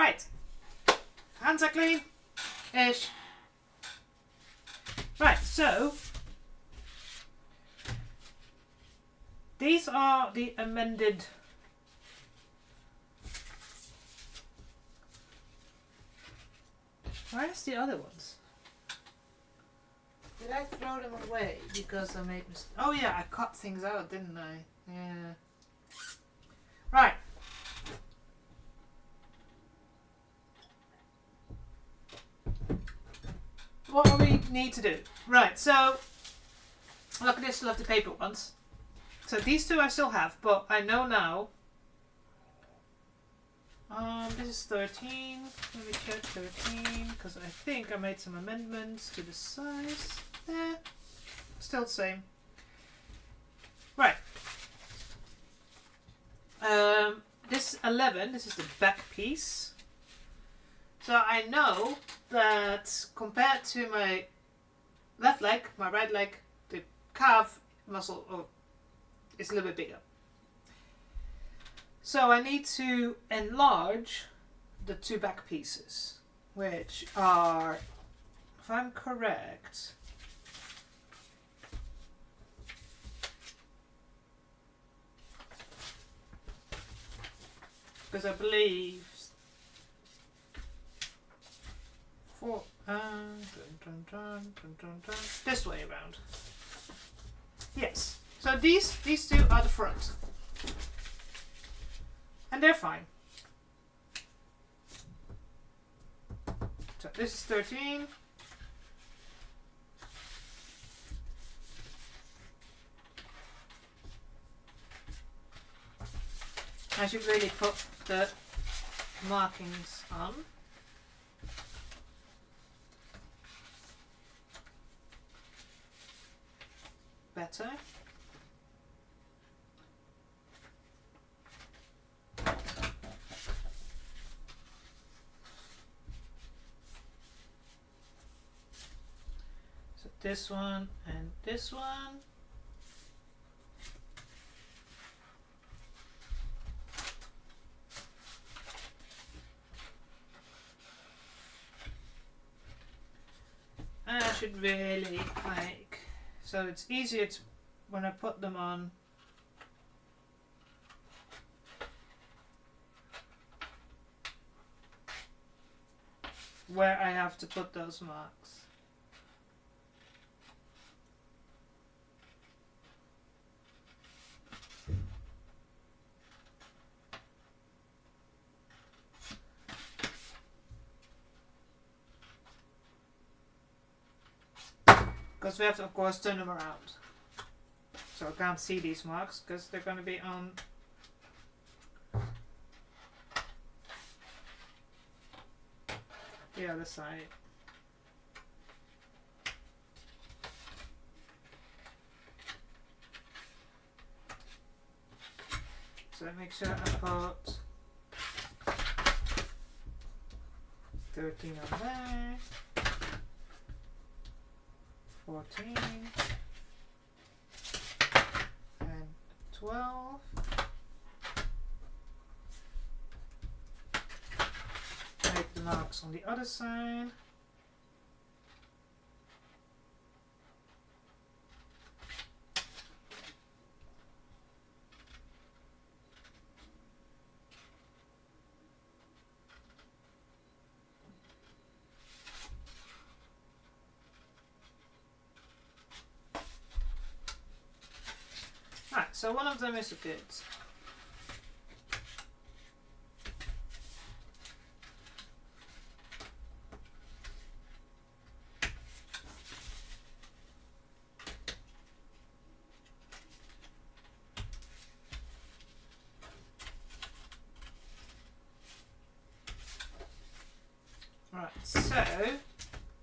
Right. Hands are clean. Ish. Right, so these are the amended where's the other ones? Did I throw them away because I made mistakes? Oh yeah, I cut things out, didn't I? Yeah. Right. What do we need to do? Right, so look at this, love the paper ones. So these two I still have, but I know now. This is 13. Let me check 13 because I think I made some amendments to the size. Still the same. Right. This 11. This is the back piece. So I know that compared to my left leg, my right leg, the calf muscle is a little bit bigger. So I need to enlarge the two back pieces, which are, if I'm correct, because I believe this way around. Yes. So these two are the front. And they're fine. So this is 13. I should really put the markings on. Better. So this one and this one. And I should really like, so it's easier to, when I put them on, where I have to put those marks. Because we have to, of course, turn them around. So I can't see these marks because they're going to be on the other side. So make sure I put 13 on there. 14 and 12. Make the marks on the other side. Right, so one of them is good. Right, so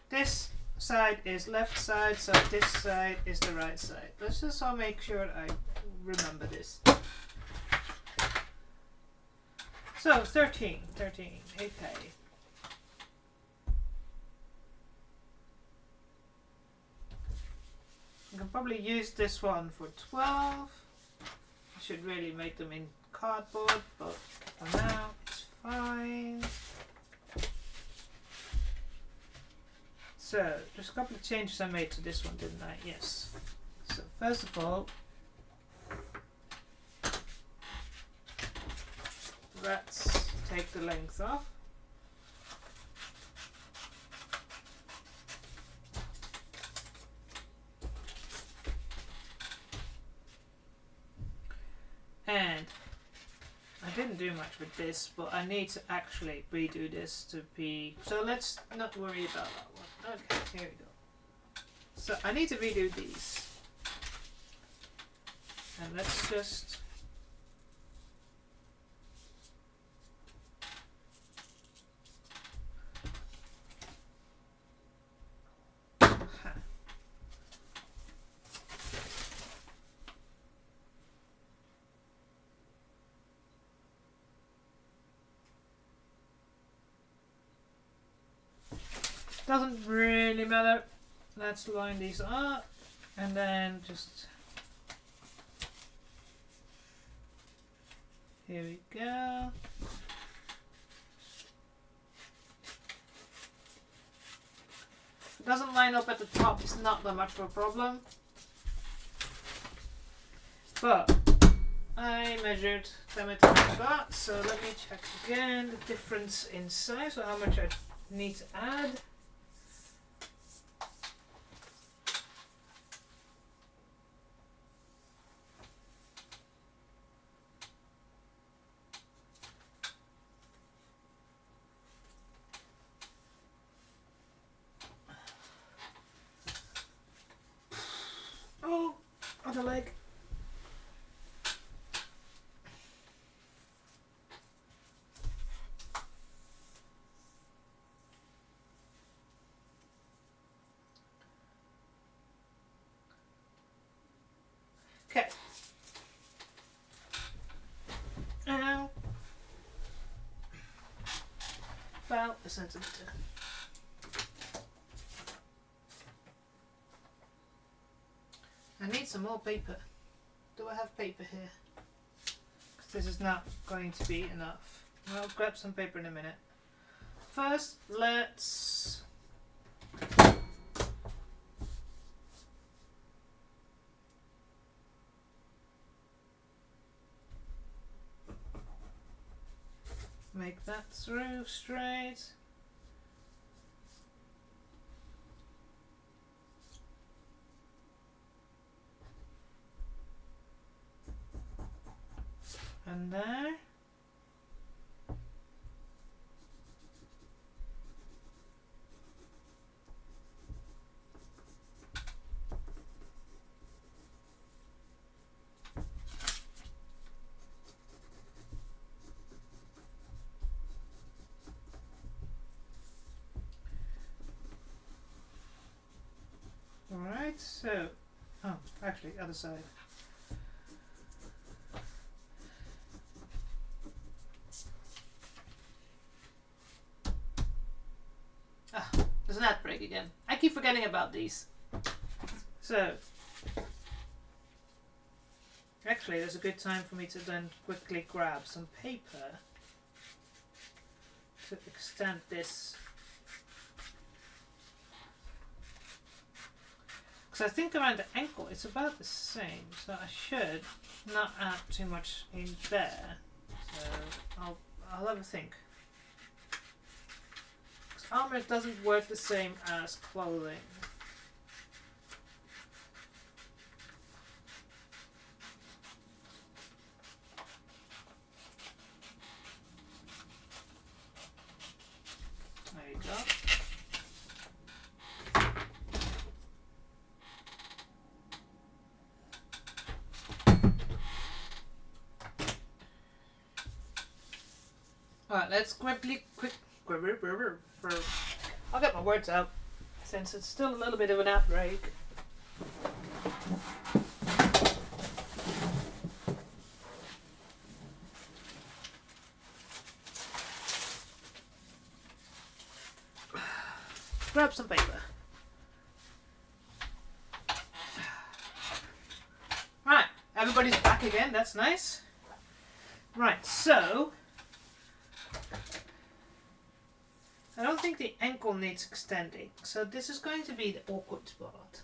this side is left side, so this side is the right side. Let's just all make sure I remember this. So 13, okay. I can probably use this one for 12. I should really make them in cardboard, but for now it's fine. So, there's a couple of changes I made to this one, didn't I? Yes. So, first of all, let's take the length off. And I didn't do much with this, but I need to actually redo this to be... So let's not worry about that one. Okay, here we go. So I need to redo these. And let's just... Doesn't really matter. Let's line these up and then just... Here we go. It doesn't line up at the top, it's not that much of a problem. But I measured diameter like that, so let me check again the difference in size, so how much I need to add. Oh, other leg. Okay. About a centimeter. I need some more paper. Do I have paper here? Because this is not going to be enough. I'll grab some paper in a minute. First, let's... make that through straight. And there. Alright, so, oh, actually, other side. Ah, there's an ad break again. I keep forgetting about these. So, actually, there's a good time for me to then quickly grab some paper to extend this. So I think around the ankle it's about the same, so I should not add too much in there. So I'll have a think. Because armour doesn't work the same as clothing. There you go. Alright, let's quickly, I'll get my words out since it's still a little bit of an outbreak. Grab some paper. Right, everybody's back again, that's nice. Right, so I don't don't think the ankle needs extending, so this is going to be the awkward spot.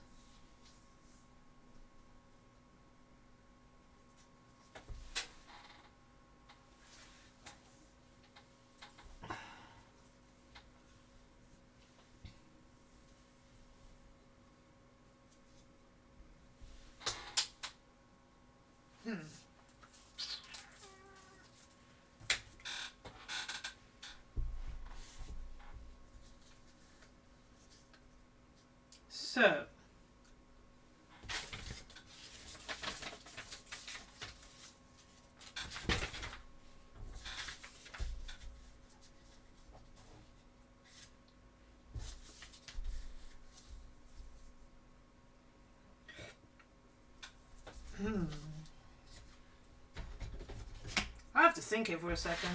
So, I have to think here for a second.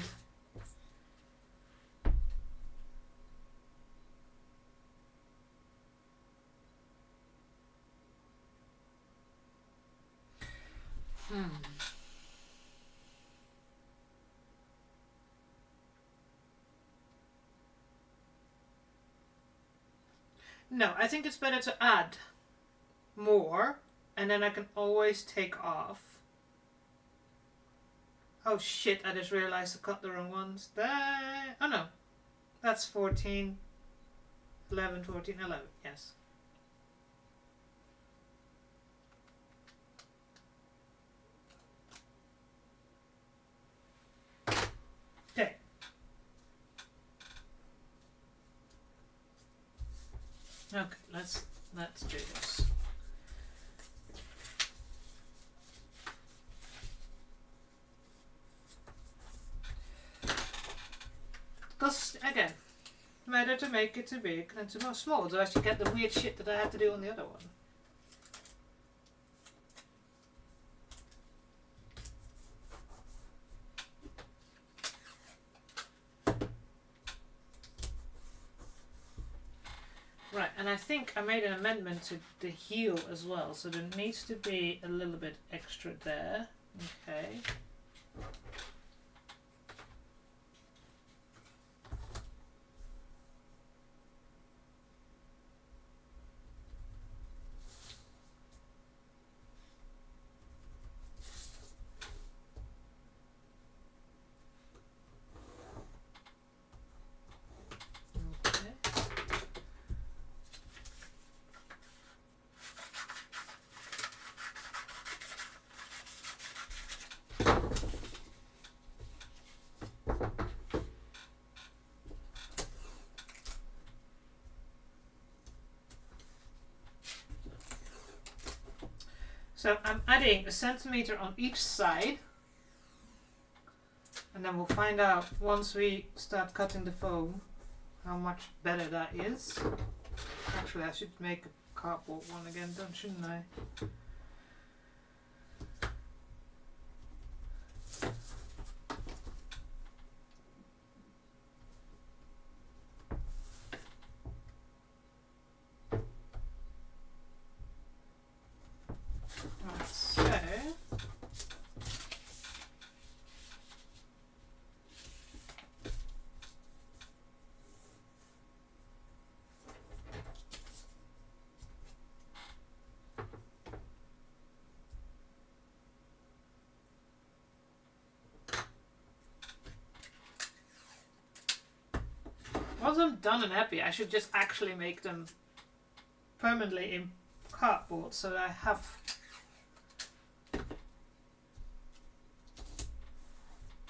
No, I think it's better to add more, and then I can always take off. Oh shit, I just realized I cut the wrong ones. Oh no, that's 14, 11, 14, 11, yes. Okay. Okay, let's do this. Because again, better to make it too big than too small, otherwise you get the weird shit that I had to do on the other one. Right, and I think I made an amendment to the heel as well, so there needs to be a little bit extra there. Okay. So I'm adding a centimeter on each side, and then we'll find out once we start cutting the foam how much better that is. Actually, I should make a cardboard one again, shouldn't I? Once I'm done and happy, I should just actually make them permanently in cardboard so that I have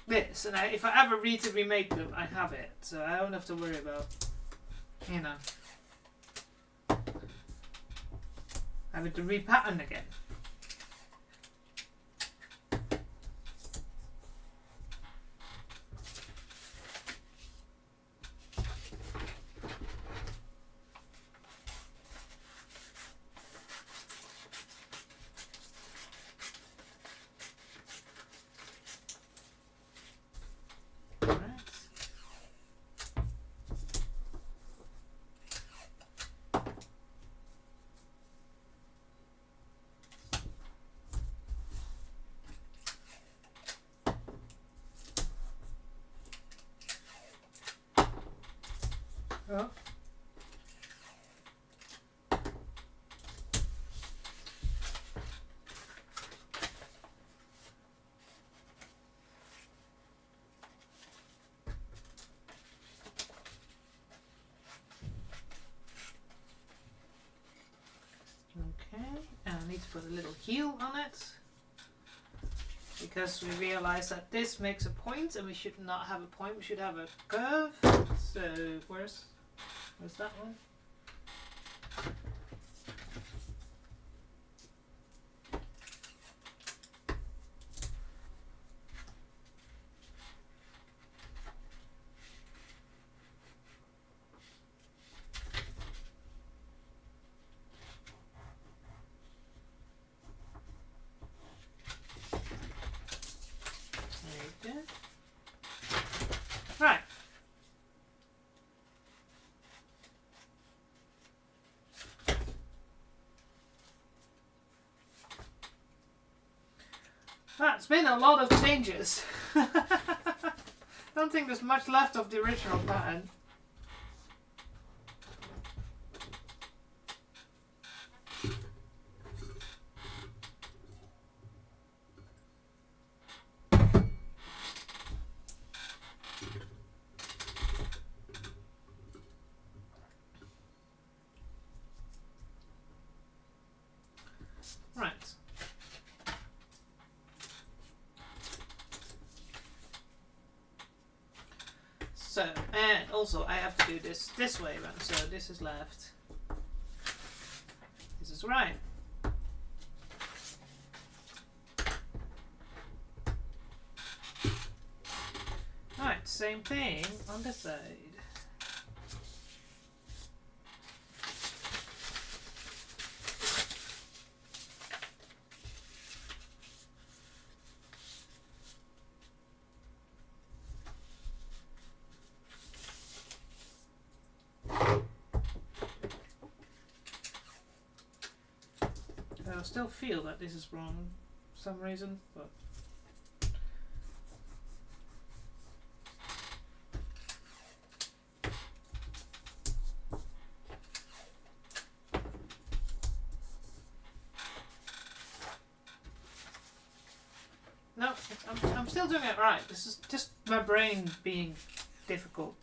this, and if I ever need to remake them, I have it, so I don't have to worry about, you know, having to repattern again. Oh. Okay, and I need to put a little heel on it because we realize that this makes a point and we should not have a point, we should have a curve. So where's that one? There you go. Right. That's been a lot of changes. Don't think there's much left of the original pattern. Right. So, and also I have to do this way around. So this is left. This is right. Right, same thing on this side. I still feel that this is wrong for some reason, but no, I'm still doing it right. This is just my brain being difficult.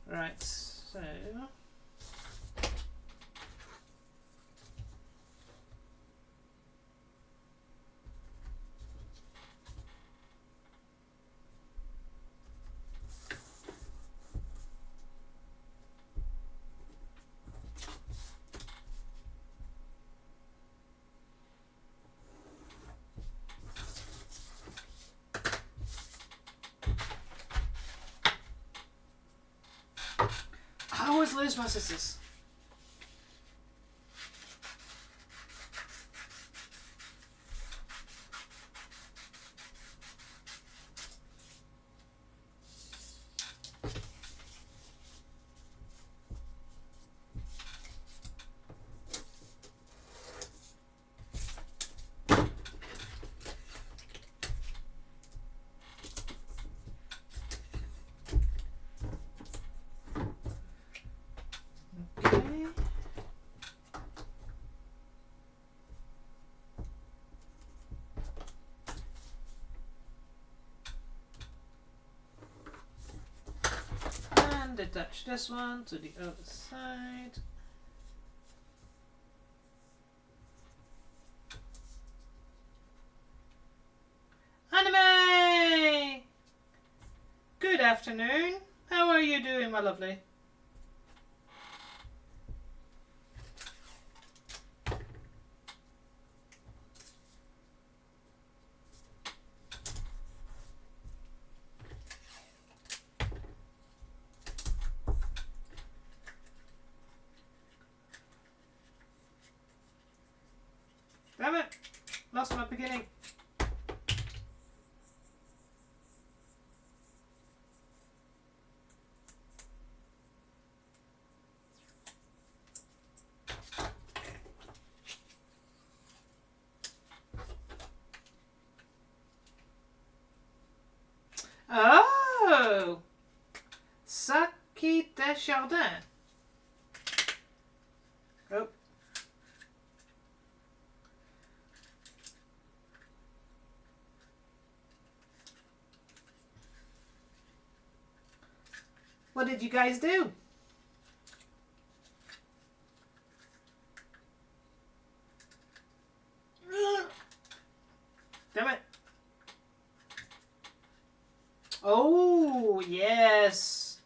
Right, so I always lose my scissors. Okay. And attach this one to the other side. Anime! Good afternoon. How are you doing, my lovely? Damn it! Lost my beginning. Oh! Suck Marquis de Chardin. Oh. What did you guys do? Damn it. Oh, yes.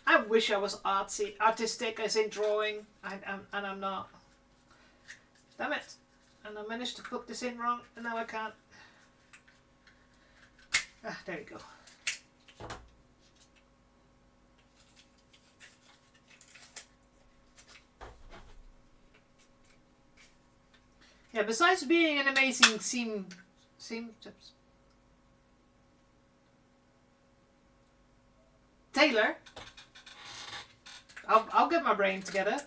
I wish I was artistic as in drawing, and I'm not. Damn it. And I managed to put this in wrong, and now I can't. Ah, there you go. Yeah, besides being an amazing seam tailor, I'll get my brain together.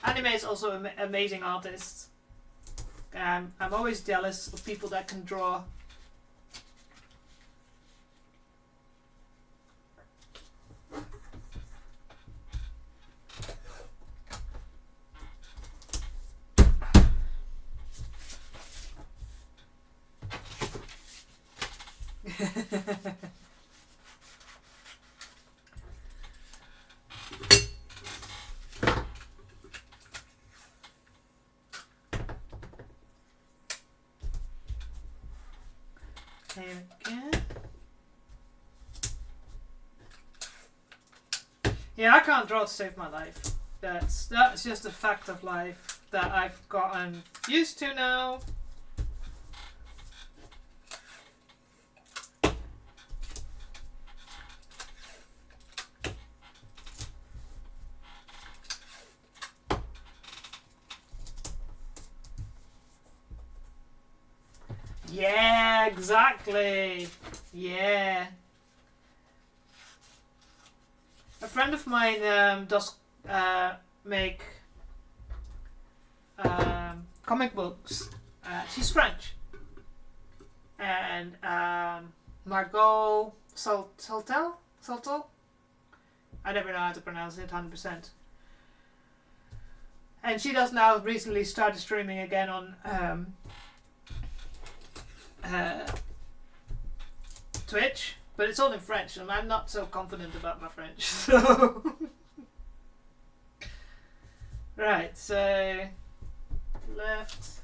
Anime is also an amazing artist. I'm always jealous of people that can draw. There we go. Yeah, I can't draw to save my life. That's just a fact of life that I've gotten used to now. Yeah, exactly. Yeah. A friend of mine does make comic books. She's French. And Margot Saltel? I never know how to pronounce it 100%. And she does now recently started streaming again on Twitch, but it's all in French, and I'm not so confident about my French. So, right. So, left,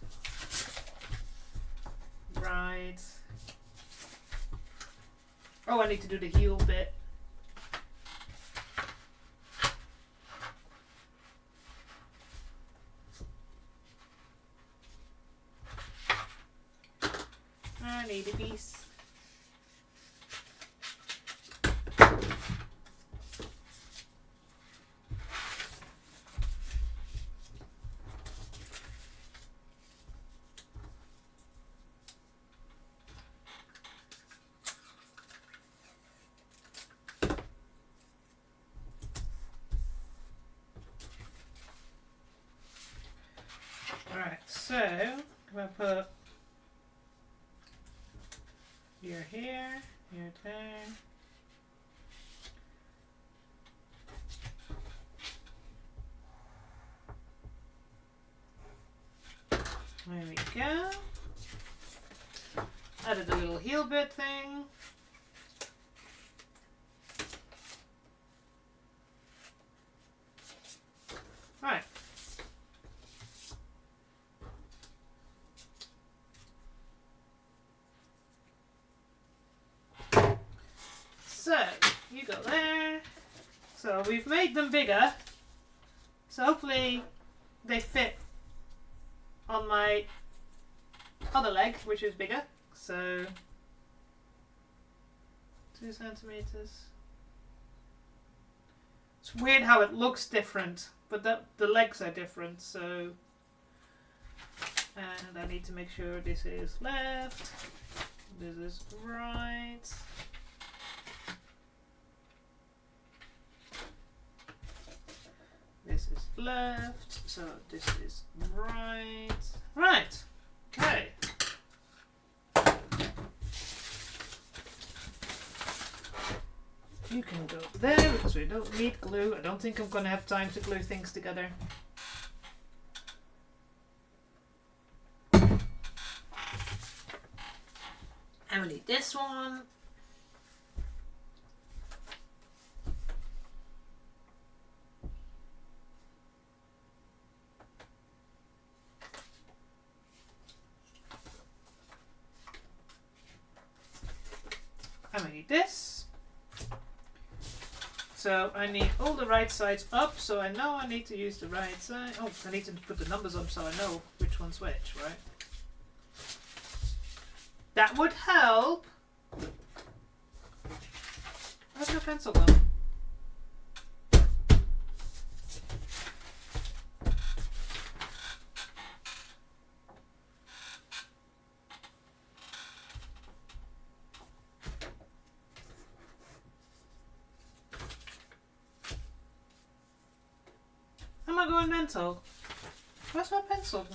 right. Oh, I need to do the heel bit. I need a piece. Alright, so I'm going to put you're here, you're there. There we go. Added a little heel bit thing. Right. So, you go there. So we've made them bigger. So hopefully they fit on my other leg, which is bigger. So 2 centimeters. It's weird how it looks different, but the legs are different. So, and I need to make sure this is left, this is right. This is left, so this is right. Right, okay. You can go there because we don't need glue. I don't think I'm going to have time to glue things together. And we need this one. And we need this. So I need all the right sides up, so I know I need to use the right side. Oh, I need to put the numbers up so I know which one's which, right? That would help. Where's my pencil gone? Am I going mental? Where's my pencil?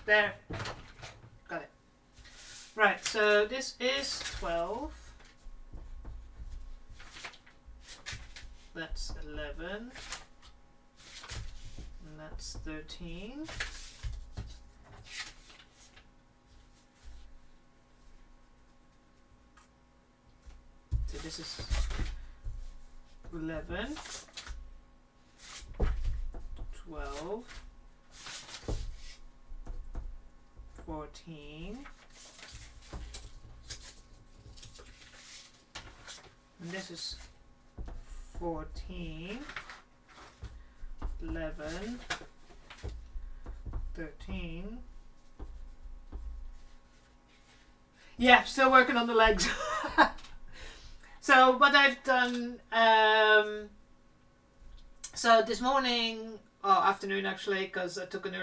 There. Got it. Right, so this is 12. That's 11. And that's 13. So this is 11, 12, 14, and this is 14, 11, 13. Yeah, still working on the legs. So what I've done, so this morning, or afternoon actually, because I took an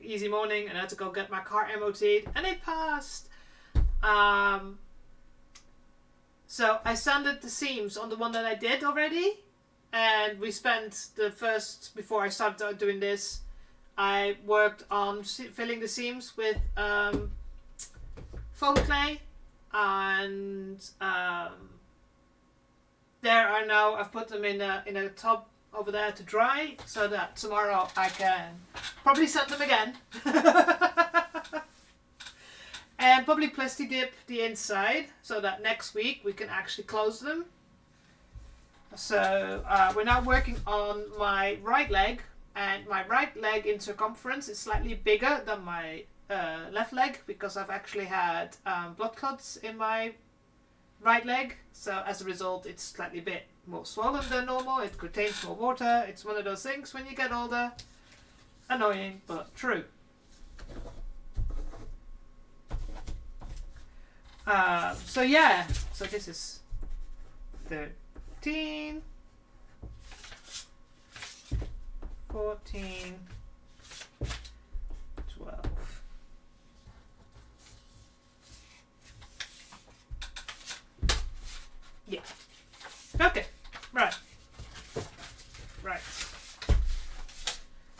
easy morning and I had to go get my car MOT'd, and it passed. So I sanded the seams on the one that I did already, and we spent the first, before I started doing this, I worked on filling the seams with foam clay, and there are now, I've put them in a tub over there to dry, so that tomorrow I can probably sand them again. And probably plastic dip the inside, so that next week we can actually close them. So we're now working on my right leg, and my right leg in circumference is slightly bigger than my left leg, because I've actually had blood clots in my right leg, so as a result it's slightly a bit more swollen than normal. It contains more water. It's one of those things when you get older. Annoying, but true. So yeah, so this is 13, 14, 12. Yeah. Okay. Right. Right.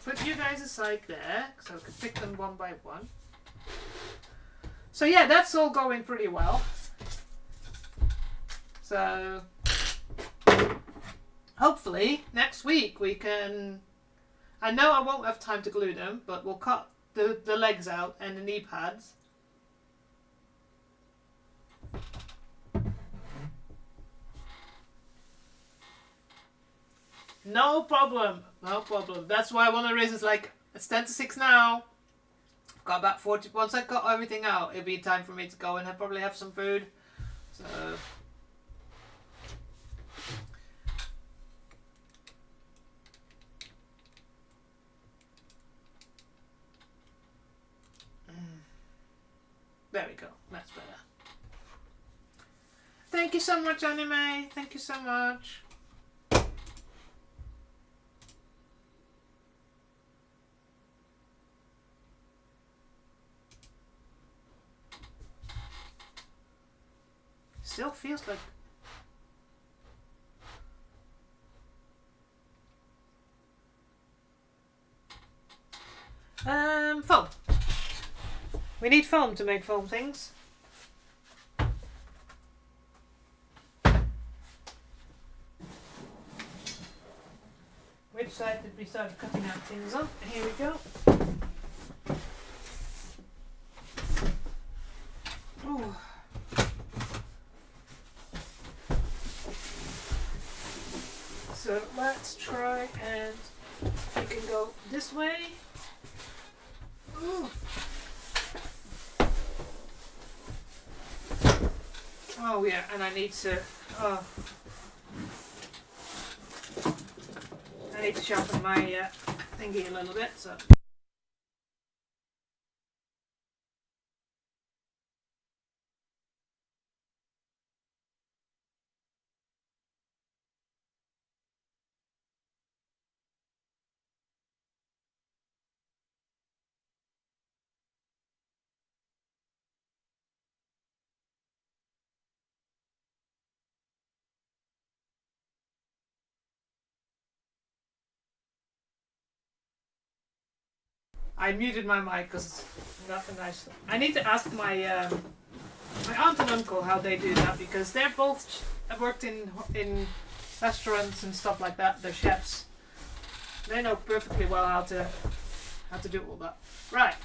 Put you guys aside there, so I can pick them one by one. So yeah, that's all going pretty well. So hopefully next week we can, I know I won't have time to glue them, but we'll cut the legs out and the knee pads. No problem, no problem. That's why one of the reasons, like, it's 10 to 6 now. I've got about 40, once I got everything out, it'll be time for me to go and I'll probably have some food. So there we go, that's better. Thank you so much, Anime. Thank you so much. Still feels like foam. We need foam to make foam things. Which side did we start cutting out things on? Here we go. Ooh. So let's try and we can go this way. Ooh. Oh yeah, and I need to sharpen my thingy a little bit. So. I muted my mic because nothing nice. I need to ask my my aunt and uncle how they do that because they're both worked in restaurants and stuff like that. They're chefs. They know perfectly well how to do all that. Right.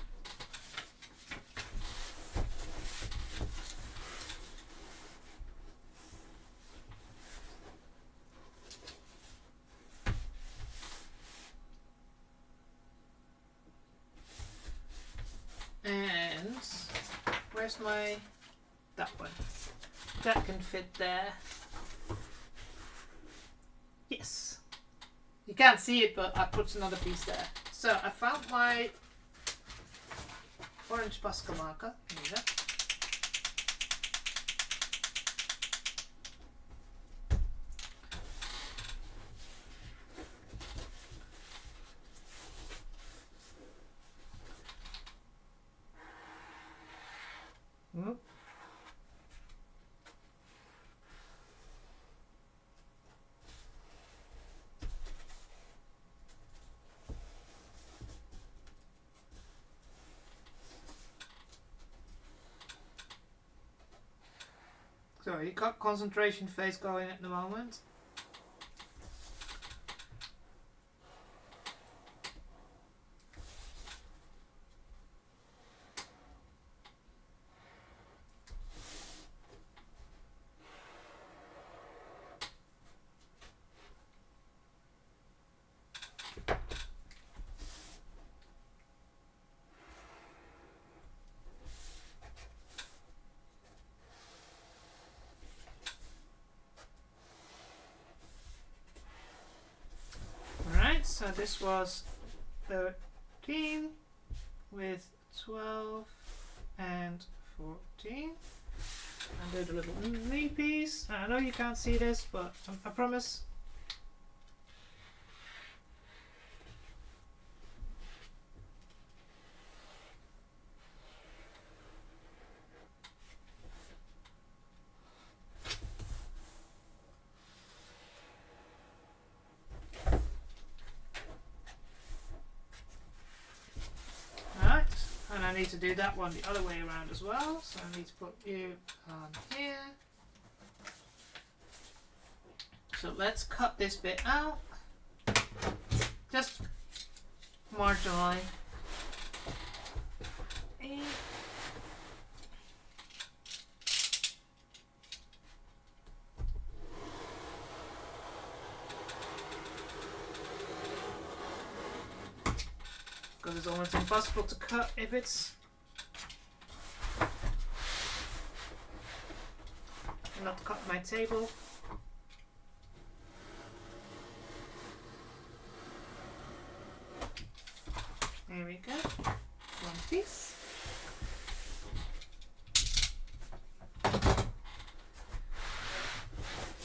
And where's that one? That can fit there. Yes. You can't see it, but I put another piece there. So I found my orange Pascal marker. Here we go. Sorry, you got concentration phase going at the moment. So this was 13 with 12 and 14. And do the little knee piece. I know you can't see this, but I promise. I need to do that one the other way around as well, so I need to put you on here. So let's cut this bit out, just marginally. Because it's almost impossible to cut if it's not cut my table. There we go, one piece.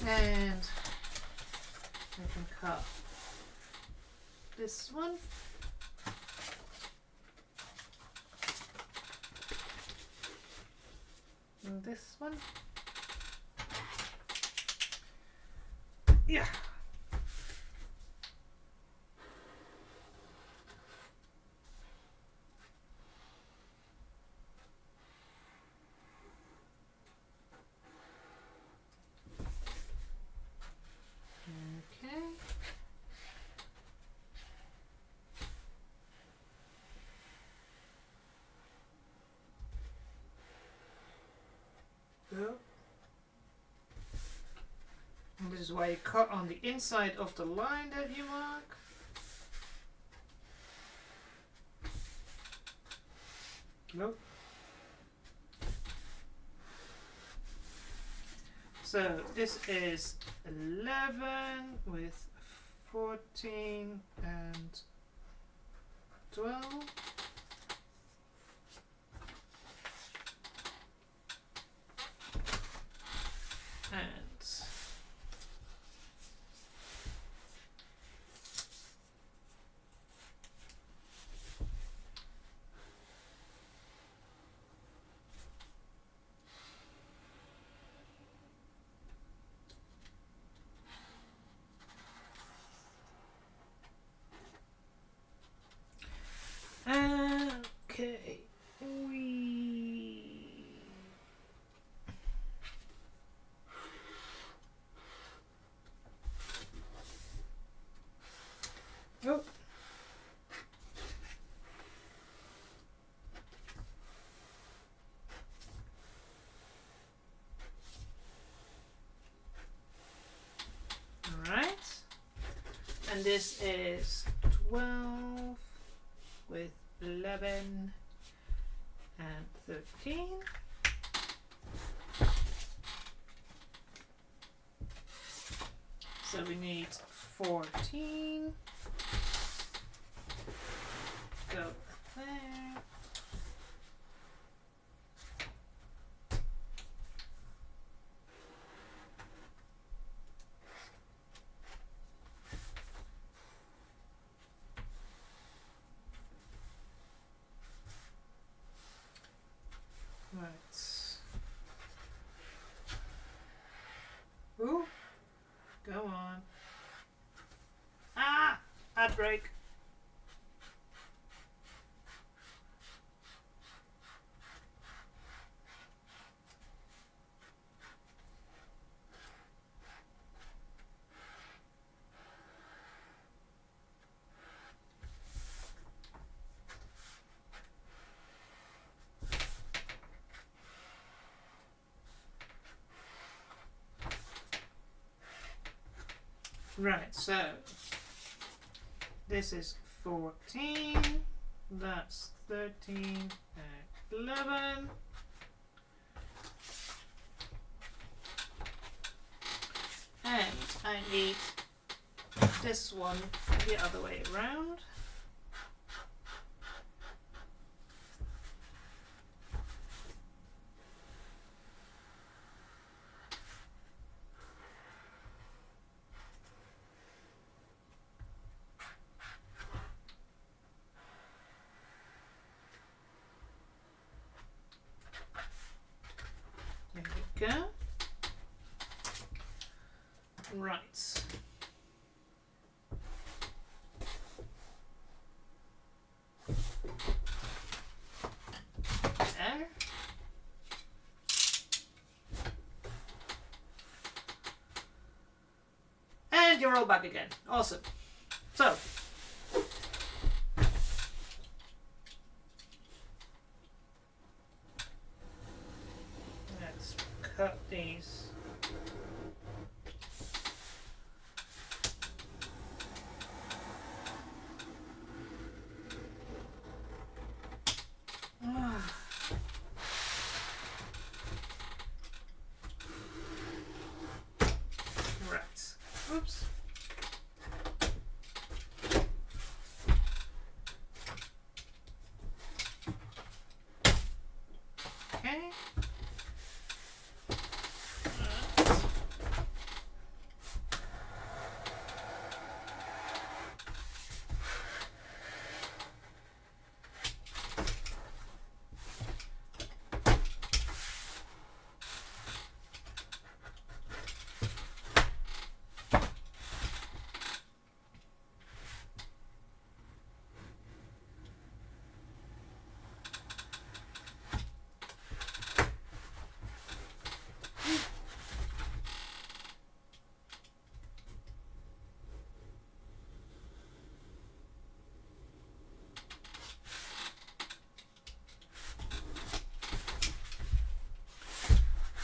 And I can cut this one. And this one. Yeah. is why you cut on the inside of the line that you mark. Nope. So this is 11 with 14 and 12. And okay, oh. All right, and this is 12 with 11 and 13. So we need 14. Go there. Right. Ooh. Go on. Ah! Ad break. Right, so this is 14, that's 13 and 11. And I need this one the other way around. There we go. Right. There. And you're all back again. Awesome. So, let's cut these. Right. Oops. Okay.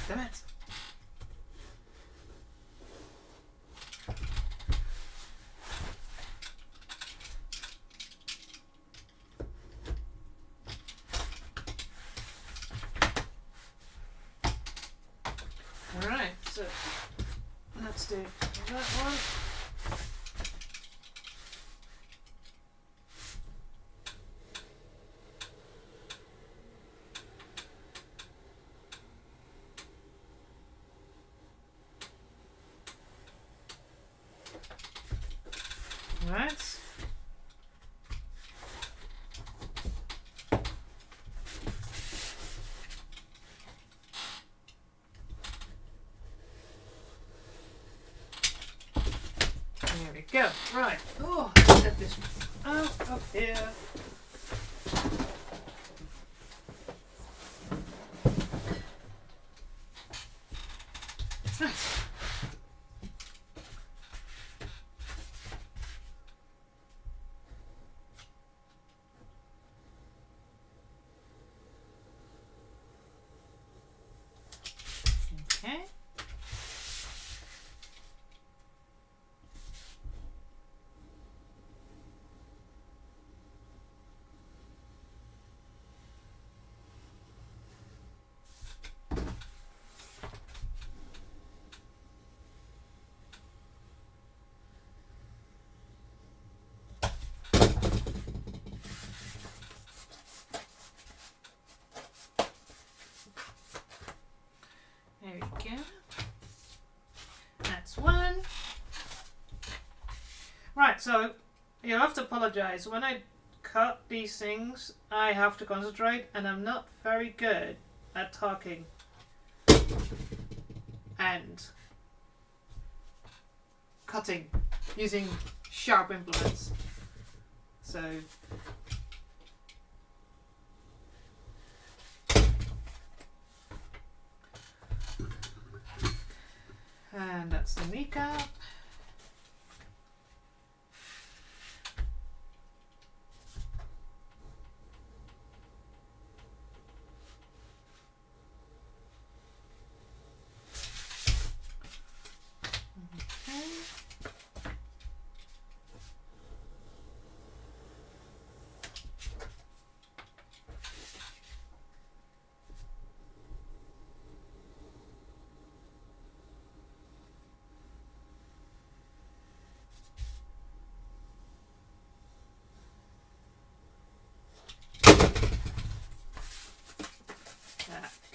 Damn it. So let's do that one. Right. There we go. Right. Oh, let's get this out of here. Right. Okay. There we go. That's one. Right, so you have to apologise. When I cut these things, I have to concentrate, and I'm not very good at talking and cutting using sharp implements. So and that's the kneecap.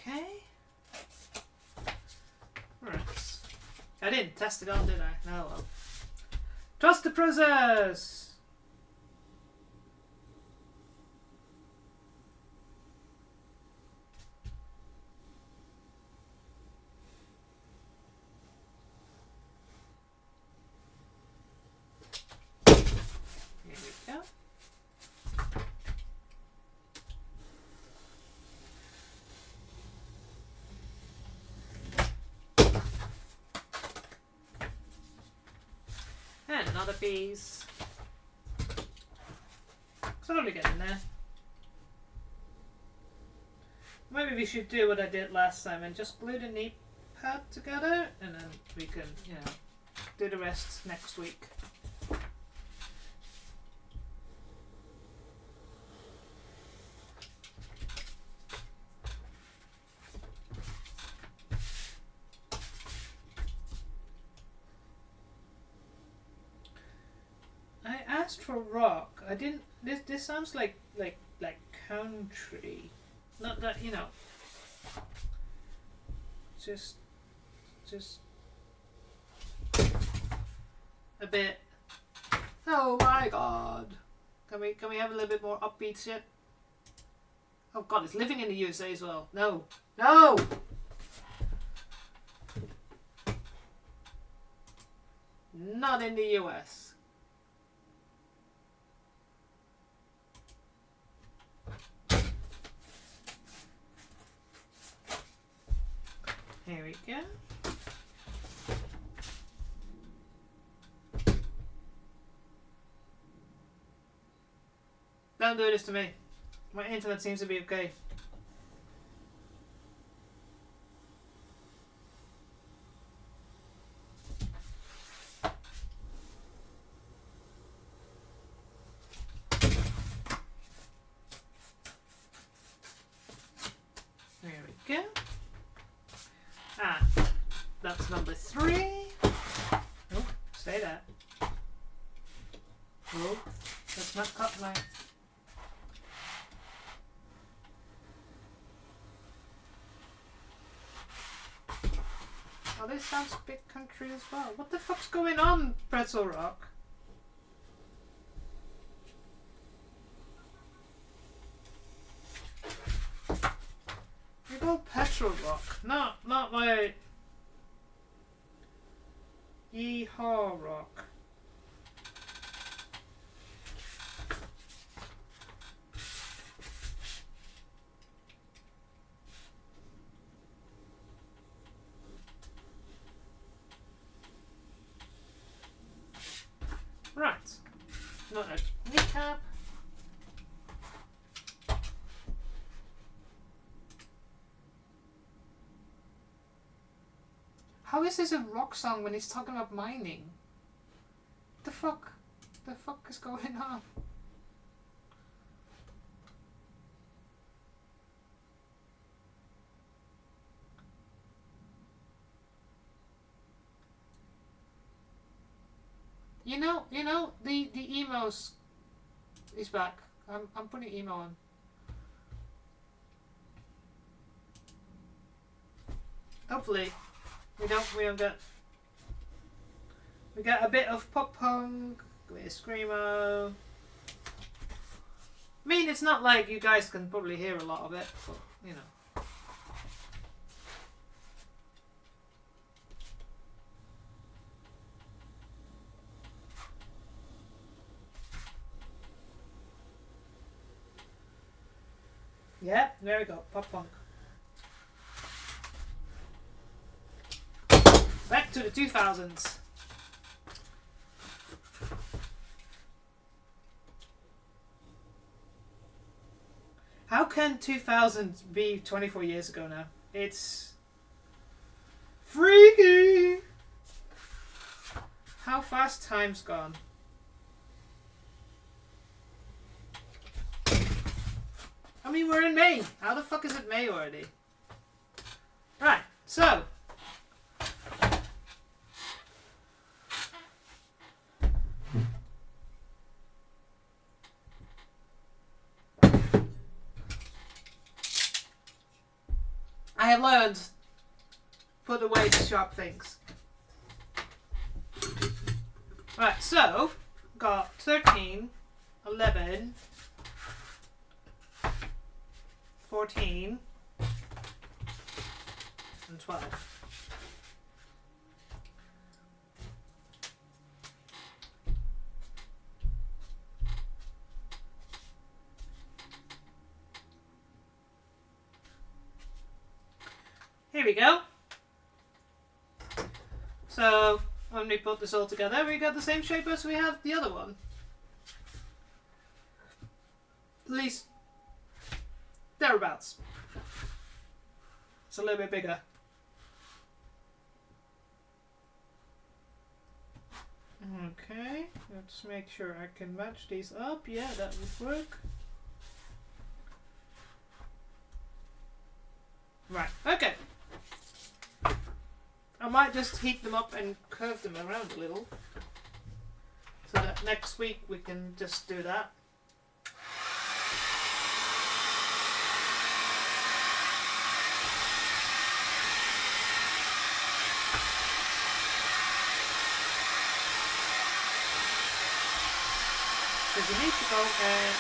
Okay. Right. I didn't test it on, did I? No, well. Trust the process! Here we go. And another piece. Slowly getting there. Maybe we should do what I did last time and just glue the knee pad together, and then we can, you know, do the rest next week. I asked for rock. I didn't. This sounds like country. Not that, you know. Just a bit. Oh my god! Can we have a little bit more upbeat shit? Oh god, it's living in the USA as well. No, no. Not in the US. Here we go. Don't do this to me. My internet seems to be okay. There we go. Ah, that's not number 3. Oh, stay there. Oh, let's not cut my... Oh, this sounds big country as well. What the fuck's going on, Pretzel Rock? You go Petrol Rock, not like Yeehaw Rock. Right, not a kneecap. How is this a rock song when he's talking about mining? The fuck? The fuck is going on? You know, the emos is back. I'm putting emo on. Hopefully, we don't get. We get a bit of pop punk, a bit of screamo. I mean, it's not like you guys can probably hear a lot of it, but you know. Yeah, there we go, pop punk. Back to the 2000s. How can 2000 be 24 years ago now? It's freaky. How fast time's gone. I mean, we're in May. How the fuck is it May already? Right, so. I have learned put away the sharp things. Right, so got 13, 11, 14, and 12. Here we go. So when we put this all together, we got the same shape as we have the other one. At least thereabouts. It's a little bit bigger. Okay, let's make sure I can match these up. Yeah, that would work. Right, okay. I might just heat them up and curve them around a little. So that next week we can just do that. Because you need to go and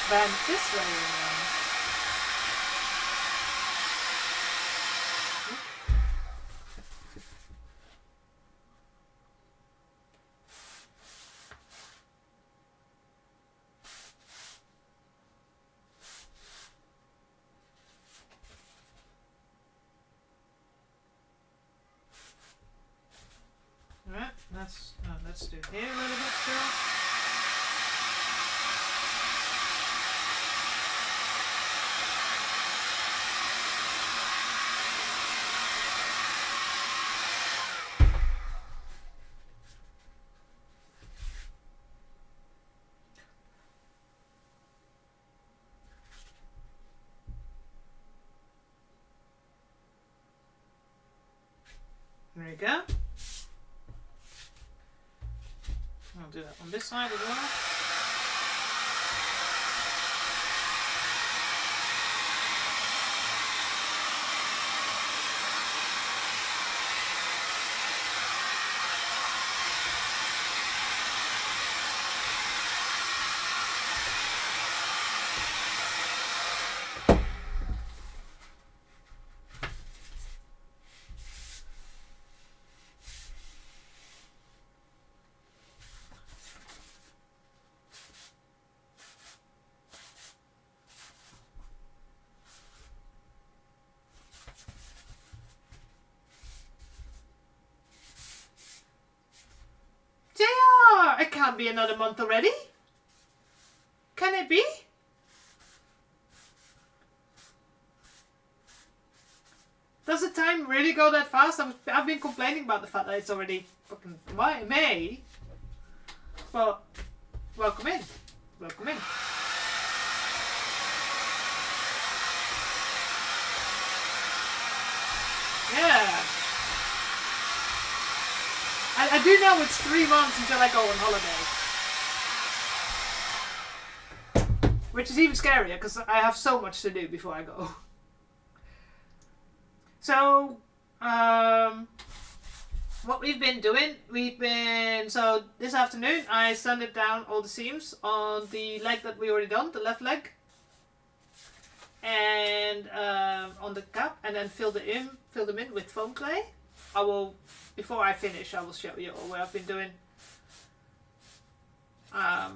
bend this way around. Let's do here a little bit still. There you go. I'll do that on this side as well. It can't be another month already. Can it be? Does the time really go that fast? I've been complaining about the fact that it's already fucking May. Well, welcome in. Welcome in. Yeah. I do know it's 3 months until I go on holiday. Which is even scarier because I have so much to do before I go. So, what we've been doing, so this afternoon I sanded down all the seams on the leg that we already done, the left leg. And on the cap, and then fill them in with foam clay. Before I finish, I will show you what I've been doing. I'm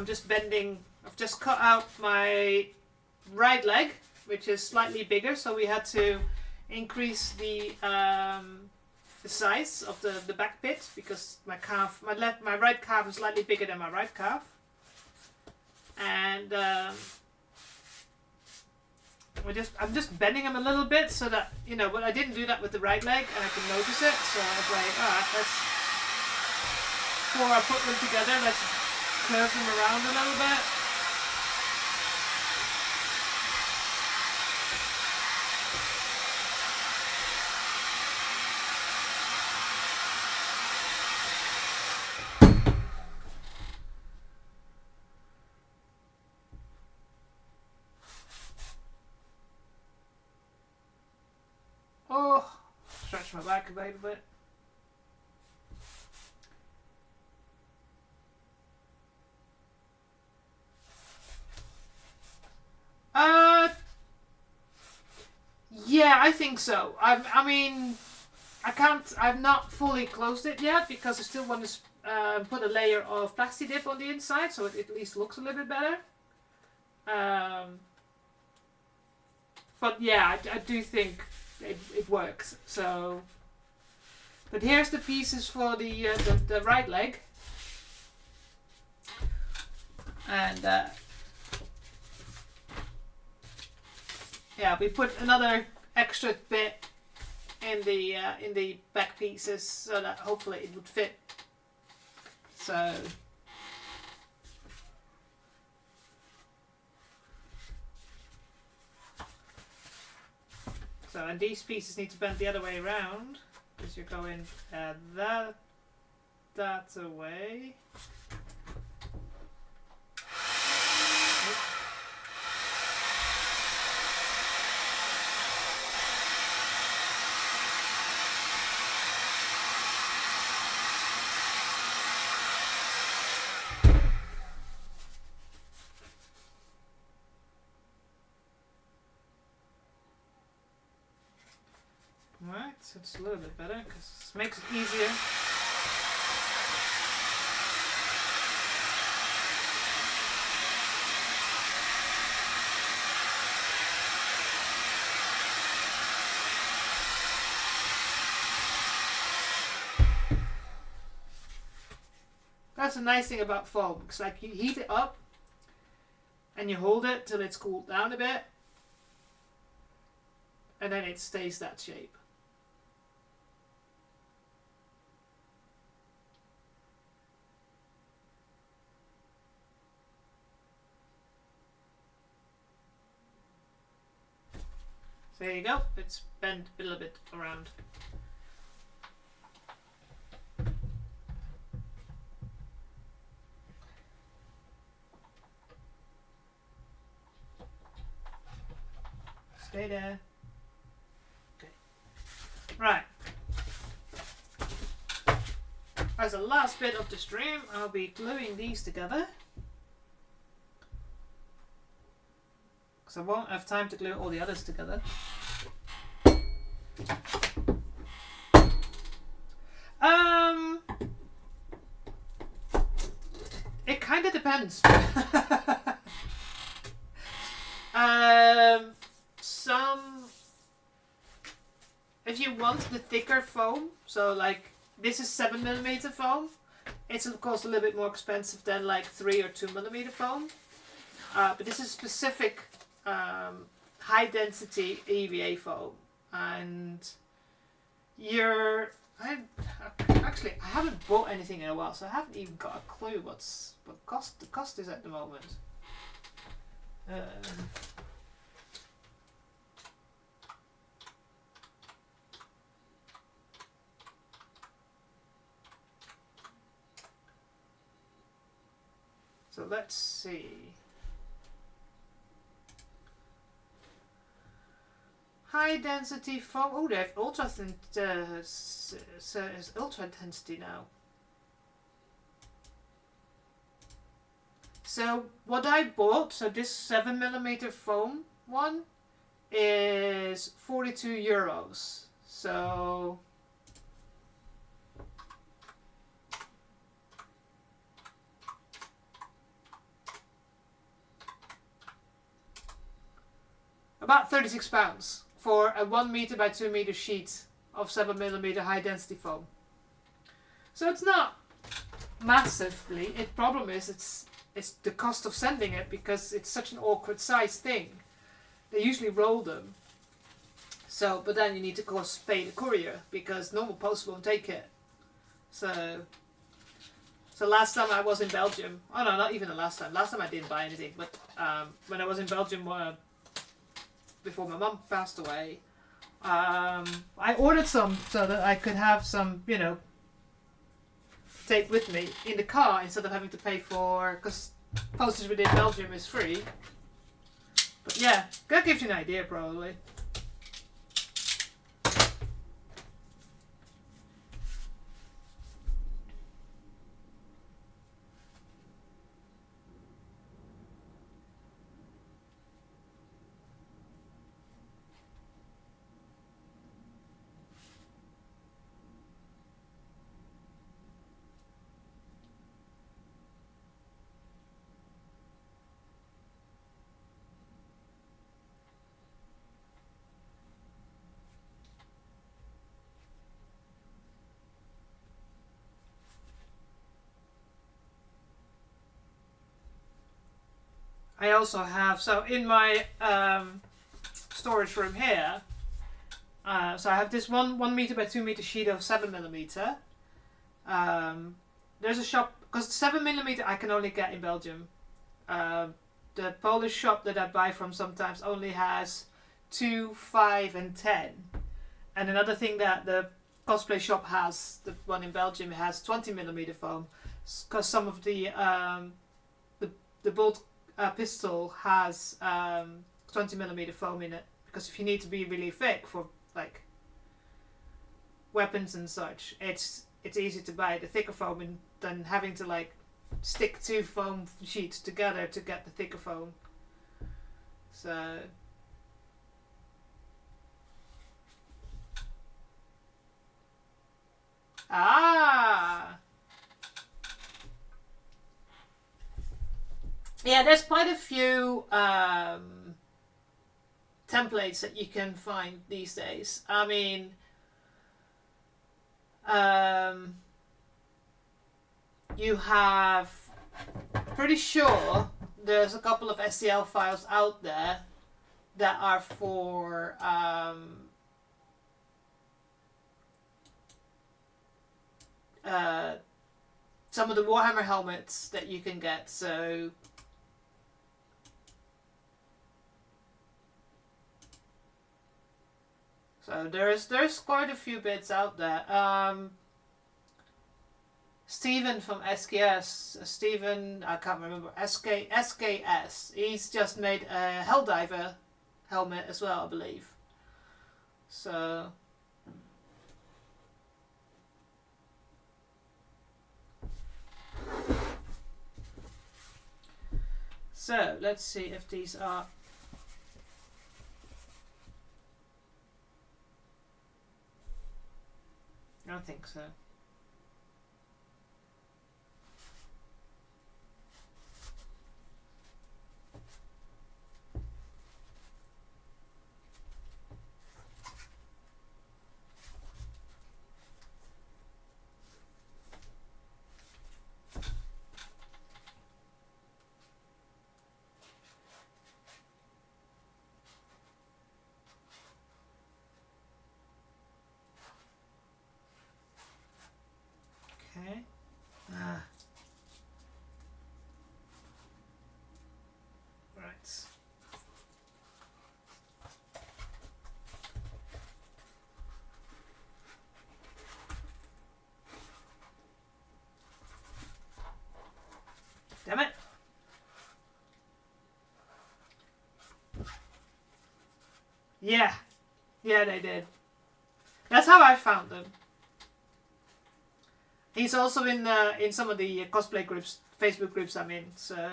just bending. I've just cut out my right leg, which is slightly bigger, so we had to increase the size of the back pit because my right calf is slightly bigger than my right calf, and I'm just bending them a little bit so that, you know, but I didn't do that with the right leg and I can notice it, so I was like, alright, before I put them together, let's curve them around a little bit. Oh, stretch my back a little bit. Yeah, I think so. I mean, I've not fully closed it yet because I still want to put a layer of plasti dip on the inside so it at least looks a little bit better. But yeah, I do think it works. So, but here's the pieces for the right leg, and yeah, we put another extra bit in the back pieces so that hopefully it would fit. So. So, and these pieces need to bend the other way around because you're going that away. Right, so it's a little bit better because it makes it easier. That's the nice thing about foam. It's like you heat it up and you hold it till it's cooled down a bit, and then it stays that shape. So there you go, it's bent a little bit around. Stay there. Okay. Right. As a last bit of the stream, I'll be gluing these together. Because I won't have time to glue all the others together. It kind of depends. If you want the thicker foam, so like this is 7mm foam, it's of course a little bit more expensive than like 3 or 2mm foam. But this is specific high density EVA foam, and actually I haven't bought anything in a while, so I haven't even got a clue what the cost is at the moment. So let's see. High density foam. Oh, they have ultra density now. So what I bought, so this 7mm foam one is €42. So about £36 for a 1m by 2m sheet of 7mm high density foam. So it's not massively. The problem is it's the cost of sending it, because it's such an awkward size thing. They usually roll them. So, but then you need to of course pay the courier, because normal post won't take it. So last time I was in Belgium, oh no, not even the last time. Last time I didn't buy anything, but when I was in Belgium before my mum passed away, I ordered some so that I could have some, take with me in the car instead of having to pay for, because postage within Belgium is free. But yeah, that gives you an idea probably. I also have, so in my storage room here, so I have this 1m by 2m sheet of 7mm. There's a shop, because 7mm I can only get in Belgium. The Polish shop that I buy from sometimes only has 2, 5 and 10. And another thing that the cosplay shop has, the one in Belgium, has 20mm foam, because some of the bolt pistol has 20mm foam in it, because if you need to be really thick for like weapons and such, it's easy to buy the thicker foam than having to like stick 2 foam sheets together to get the thicker foam. So yeah, there's quite a few templates that you can find these days. I mean, you have, pretty sure there's a couple of STL files out there that are for some of the Warhammer helmets that you can get. So there's quite a few bits out there. Stephen from SKS, Stephen, I can't remember, SKS, he's just made a Helldiver helmet as well, I believe. So let's see if these are. I don't think so. Okay. Right. Damn it. Yeah. Yeah, they did. That's how I found them. He's also in some of the cosplay groups, Facebook groups I'm in, so.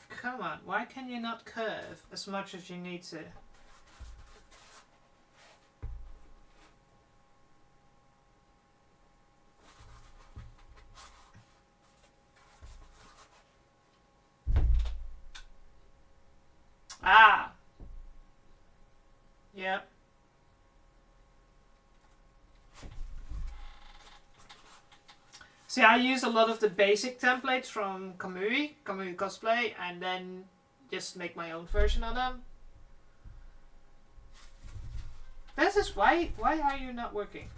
Come on, why can you not curve as much as you need to? Ah! Yep. See, I use a lot of the basic templates from Kamui Cosplay, and then just make my own version of them. This is why are you not working?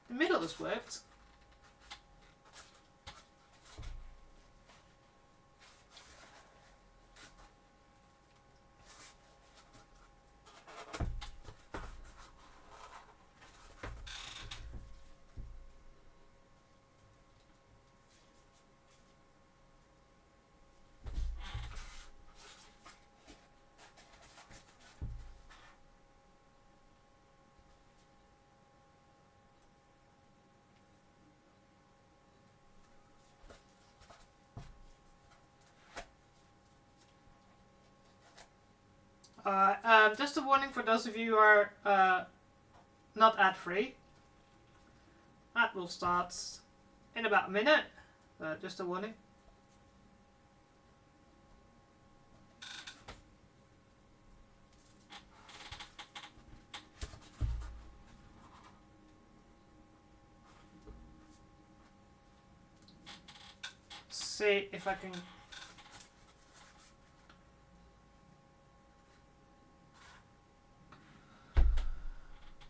The middle has worked. Just a warning for those of you who are not ad-free. Ad will start in about a minute. Just a warning. See if I can.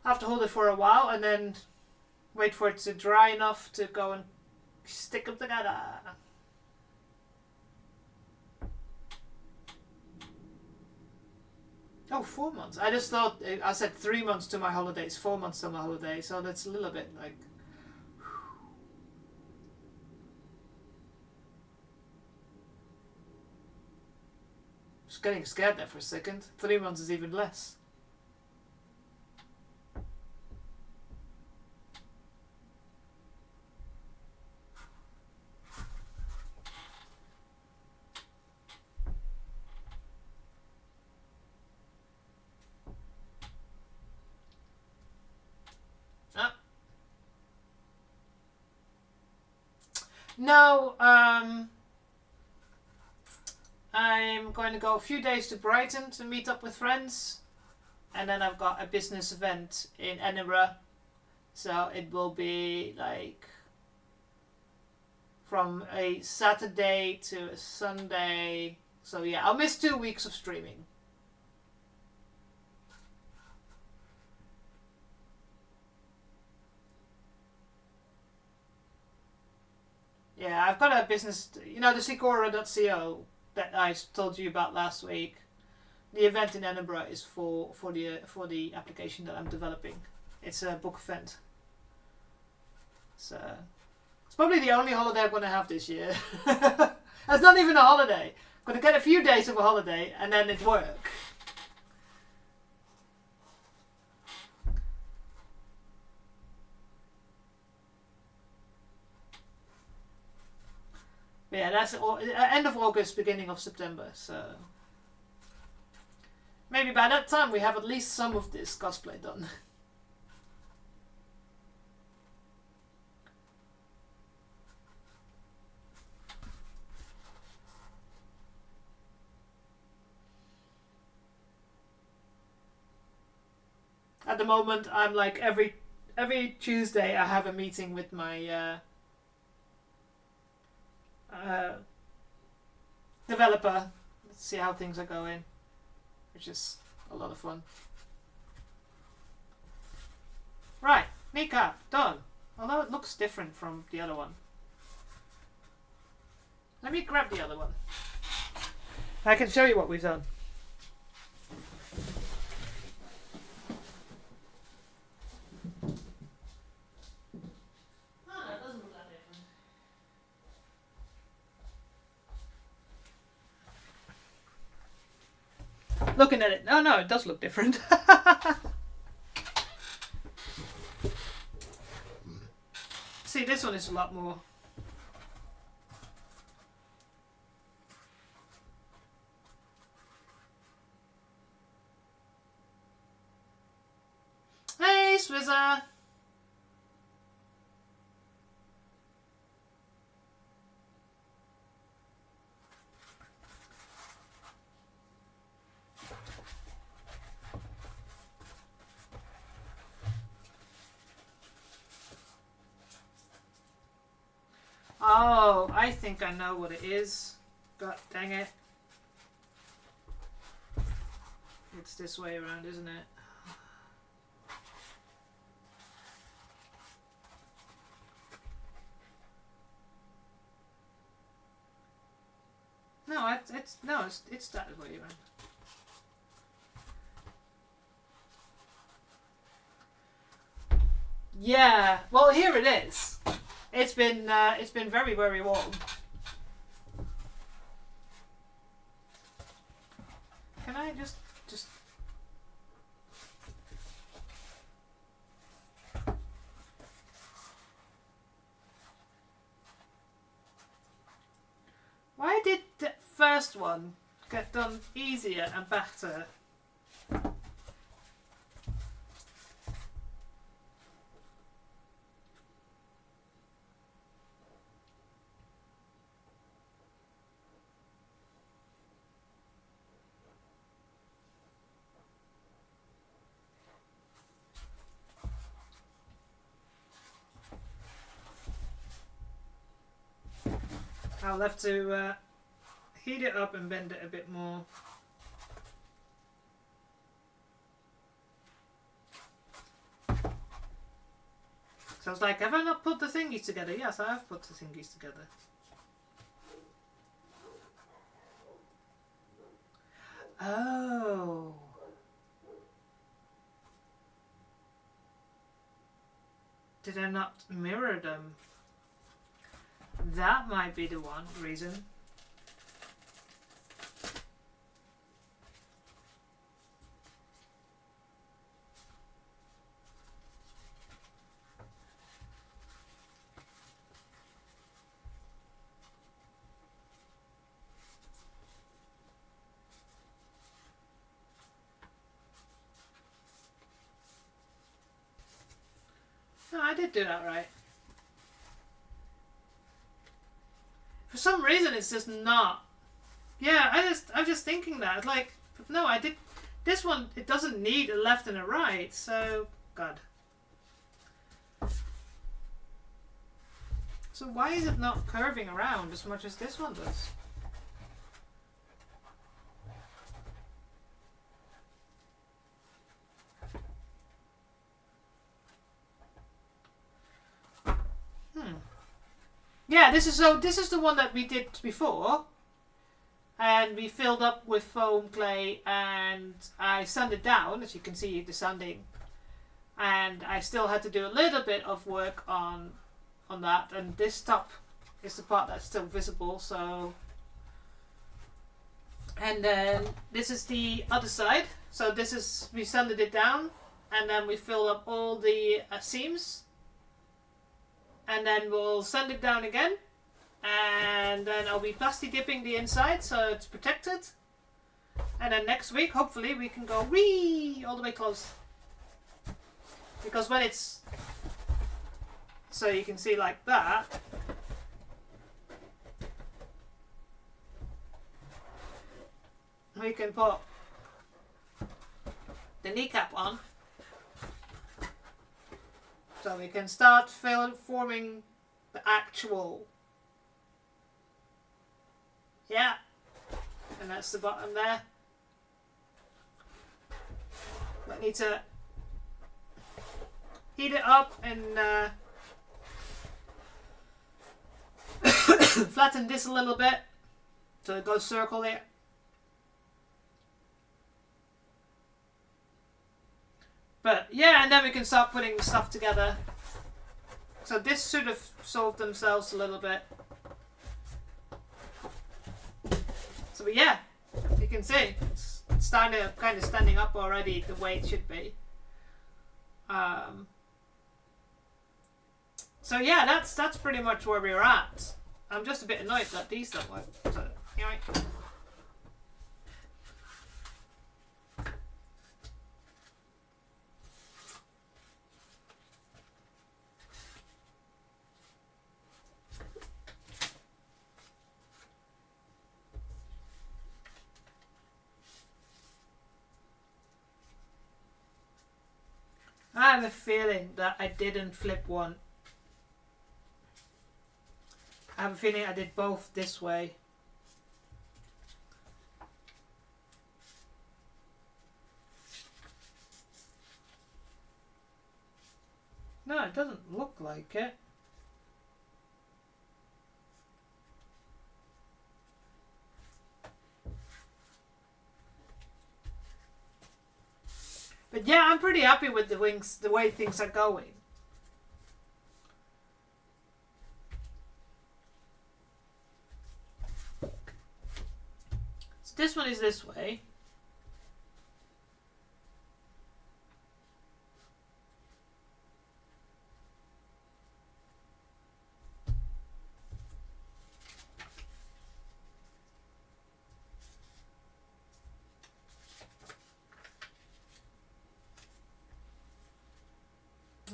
I have to hold it for a while and then wait for it to dry enough to go and stick them together. Oh, 4 months. I just thought, I said 3 months to my holidays, 4 months to my holiday, so that's a little bit like. Just getting scared there for a second. 3 months is even less. No, I'm going to go a few days to Brighton to meet up with friends, and then I've got a business event in Edinburgh, so it will be like from a Saturday to a Sunday, So yeah, I'll miss 2 weeks of streaming. Yeah, I've got a business, you know, the Sikora.co that I told you about last week. The event in Edinburgh is for the application that I'm developing. It's a book event. So it's probably the only holiday I'm going to have this year. That's not even a holiday. I'm going to get a few days of a holiday and then it's work. But yeah, that's end of August, beginning of September. So maybe by that time we have at least some of this cosplay done. At the moment, I'm like every Tuesday I have a meeting with my developer. Let's see how things are going, which is a lot of fun. Right, kneecap done. Although it looks different from the other one. Let me grab the other one. I can show you what we've done. Looking at it, no, it does look different. See, this one is a lot more. Hey, Swizzer! Oh, I think I know what it is. God dang it. It's this way around, isn't it? No, it's that way around. Yeah, well here it is. It's been very, very warm. Can I just why did the first one get done easier and better? I'll have to heat it up and bend it a bit more. So I was like, have I not put the thingies together? Yes, I have put the thingies together. Oh. Did I not mirror them? That might be the one reason. No, I did do that right. For some reason, it's just not. Yeah, I'm just thinking that. Like, no, I did. This one, it doesn't need a left and a right, so God. So why is it not curving around as much as this one does? yeah, this is the one that we did before, and we filled up with foam clay, and I sanded down, as you can see the sanding, and I still had to do a little bit of work on that, and this top is the part that's still visible. So, and then this is the other side. So this is, we sanded it down, and then we fill up all the seams, and then we'll sand it down again, and then I'll be plastic dipping the inside so it's protected, and then next week hopefully we can go wee all the way close, because when it's, so you can see like that, we can put the kneecap on, so we can start forming the actual, yeah, and that's the bottom there. I need to heat it up and flatten this a little bit so it goes circle there. But yeah, and then we can start putting the stuff together. So this should have solved themselves a little bit. So but yeah, you can see it's starting to kind of standing up already the way it should be. So yeah, that's pretty much where we're at. I'm just a bit annoyed that these don't work. So anyway. I have a feeling that I didn't flip one. I have a feeling I did both this way. No, it doesn't look like it. But yeah, I'm pretty happy with the wings, the way things are going. So this one is this way.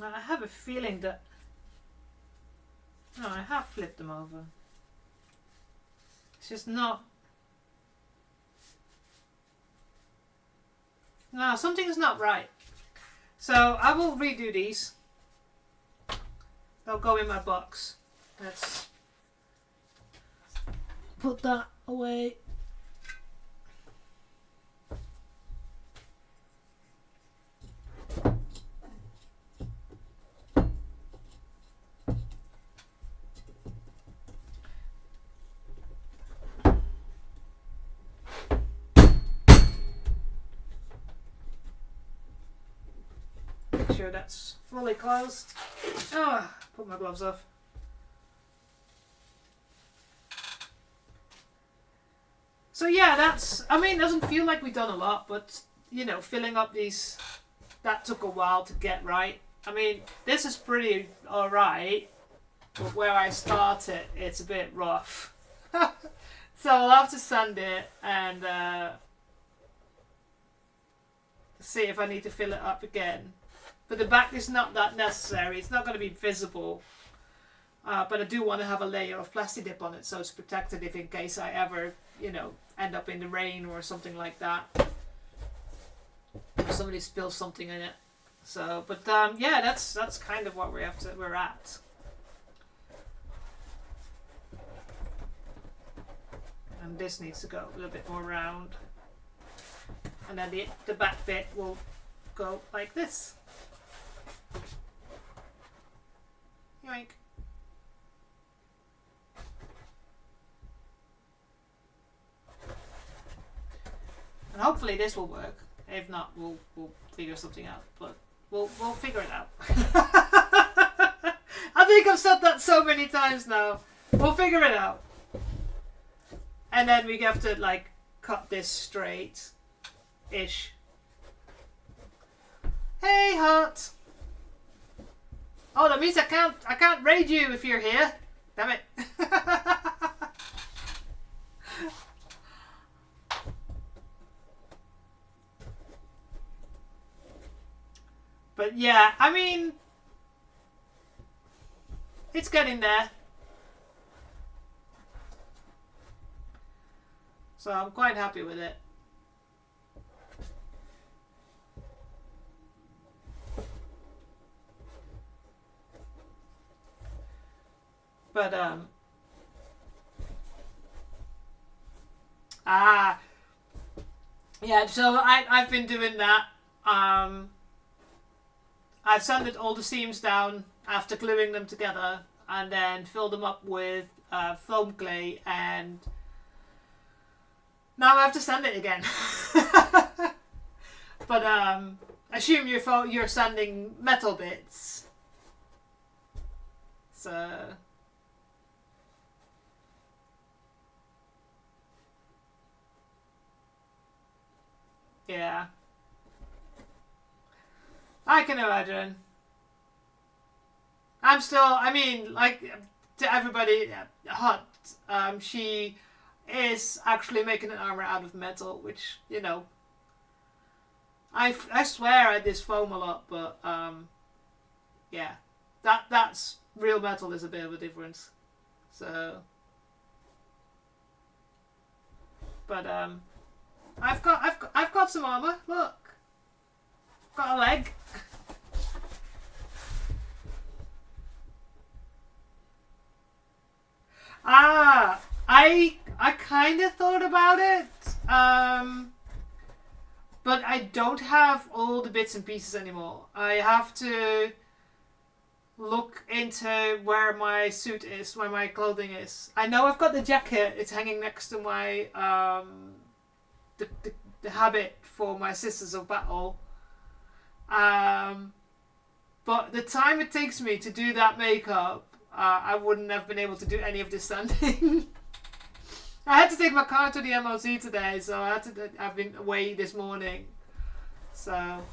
I have a feeling that... No, I have flipped them over. It's just not... No, something's not right. So I will redo these. They'll go in my box. Let's put that away. Sure that's fully closed. Oh, put my gloves off. So yeah, that's, I mean, it doesn't feel like we've done a lot, but you know, filling up these, that took a while to get right. I mean, this is pretty alright, but where I started, it's a bit rough. So I'll have to sand it and see if I need to fill it up again. But the back is not that necessary. It's not going to be visible. But I do want to have a layer of plastic dip on it so it's protected if in case I ever, you know, end up in the rain or something like that. Or somebody spills something in it. So, but yeah, that's kind of what we're at. And this needs to go a little bit more round. And then the back bit will go like this. Yoink. hopefully this will work. If not, we'll figure something out. But we'll figure it out. I think I've said that so many times now. We'll figure it out. And then we have to like cut this straight-ish. Hey, Heart. Oh, that means I can't raid you if you're here. Damn it. But yeah, I mean, it's getting there. So I'm quite happy with it. But yeah, so I've been doing that. I've sanded all the seams down after gluing them together and then filled them up with foam clay, and now I have to sand it again. But assume you're sanding metal bits. So yeah. I can imagine. I mean, like, to everybody, Hut, she is actually making an armor out of metal, which, you know, I swear at this foam a lot, but, yeah, that's real metal is a bit of a difference, so, but, I've got some armor, look, got a leg. I kind of thought about it, but I don't have all the bits and pieces anymore. I have to look into where my suit is, where my clothing is. I know I've got the jacket. It's hanging next to my the habit for my Sisters of Battle. But the time it takes me to do that makeup, I wouldn't have been able to do any of this sanding. I had to take my car to the MOC today, so I've been away this morning. So,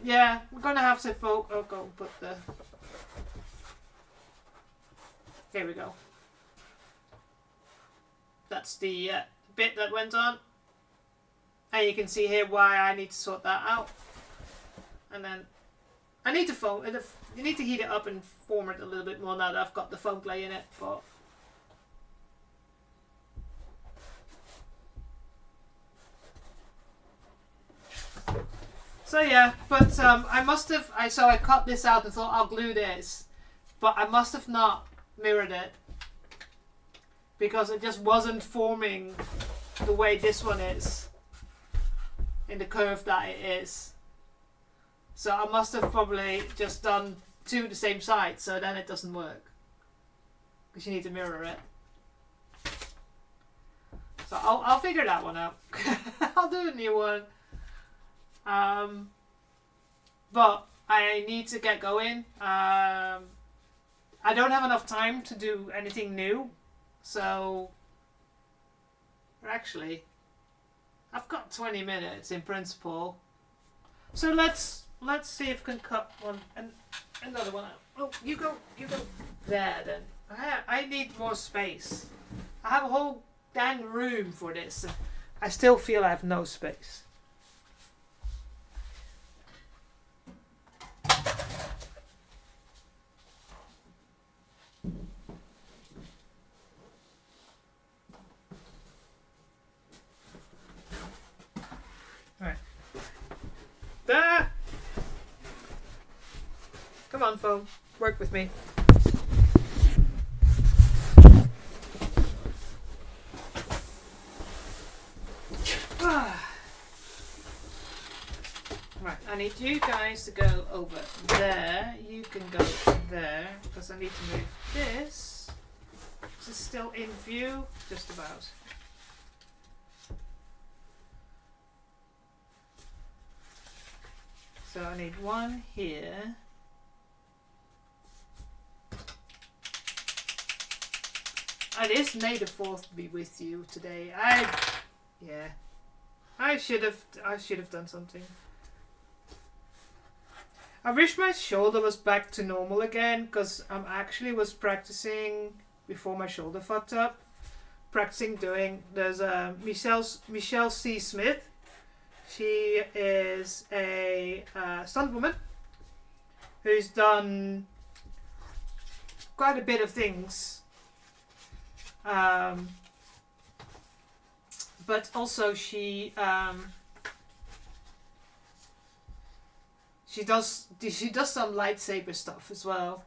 yeah, we're gonna have to go put the. Here we go. That's the bit that went on, and you can see here why I need to sort that out. And then I need to foam. You need to heat it up and form it a little bit more now that I've got the foam clay in it. But so yeah, but I must have. I cut this out and thought I'll glue this, but I must have not mirrored it because it just wasn't forming the way this one is in the curve that it is. So I must have probably just done two the same side, so then it doesn't work. Because you need to mirror it. So I'll figure that one out. I'll do a new one. But I need to get going. I don't have enough time to do anything new. So actually, I've got 20 minutes in principle. So let's see if we can cut one and another one out. Oh, you go there then. I need more space. I have a whole dang room for this. I still feel I have no space. Alright. There! Come on, foam. Work with me. Right, I need you guys to go over there. You can go there, because I need to move this. This is still in view, just about. So I need one here. It is May the 4th be with you today. I should have done something. I wish my shoulder was back to normal again, because I actually was practicing before my shoulder fucked up. Practicing doing, there's Michelle C. Smith. She is a stunt woman who's done quite a bit of things. But also she does some lightsaber stuff as well.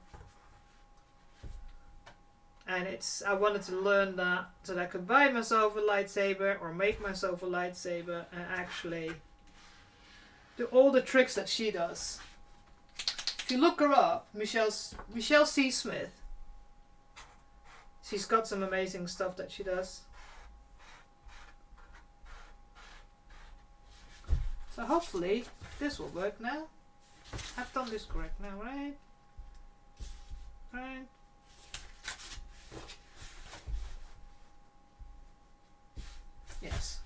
And I wanted to learn that so that I could buy myself a lightsaber or make myself a lightsaber and actually do all the tricks that she does. If you look her up, Michelle C. Smith, she's got some amazing stuff that she does. So hopefully this will work now. I've done this correct now, right? Right. Yes.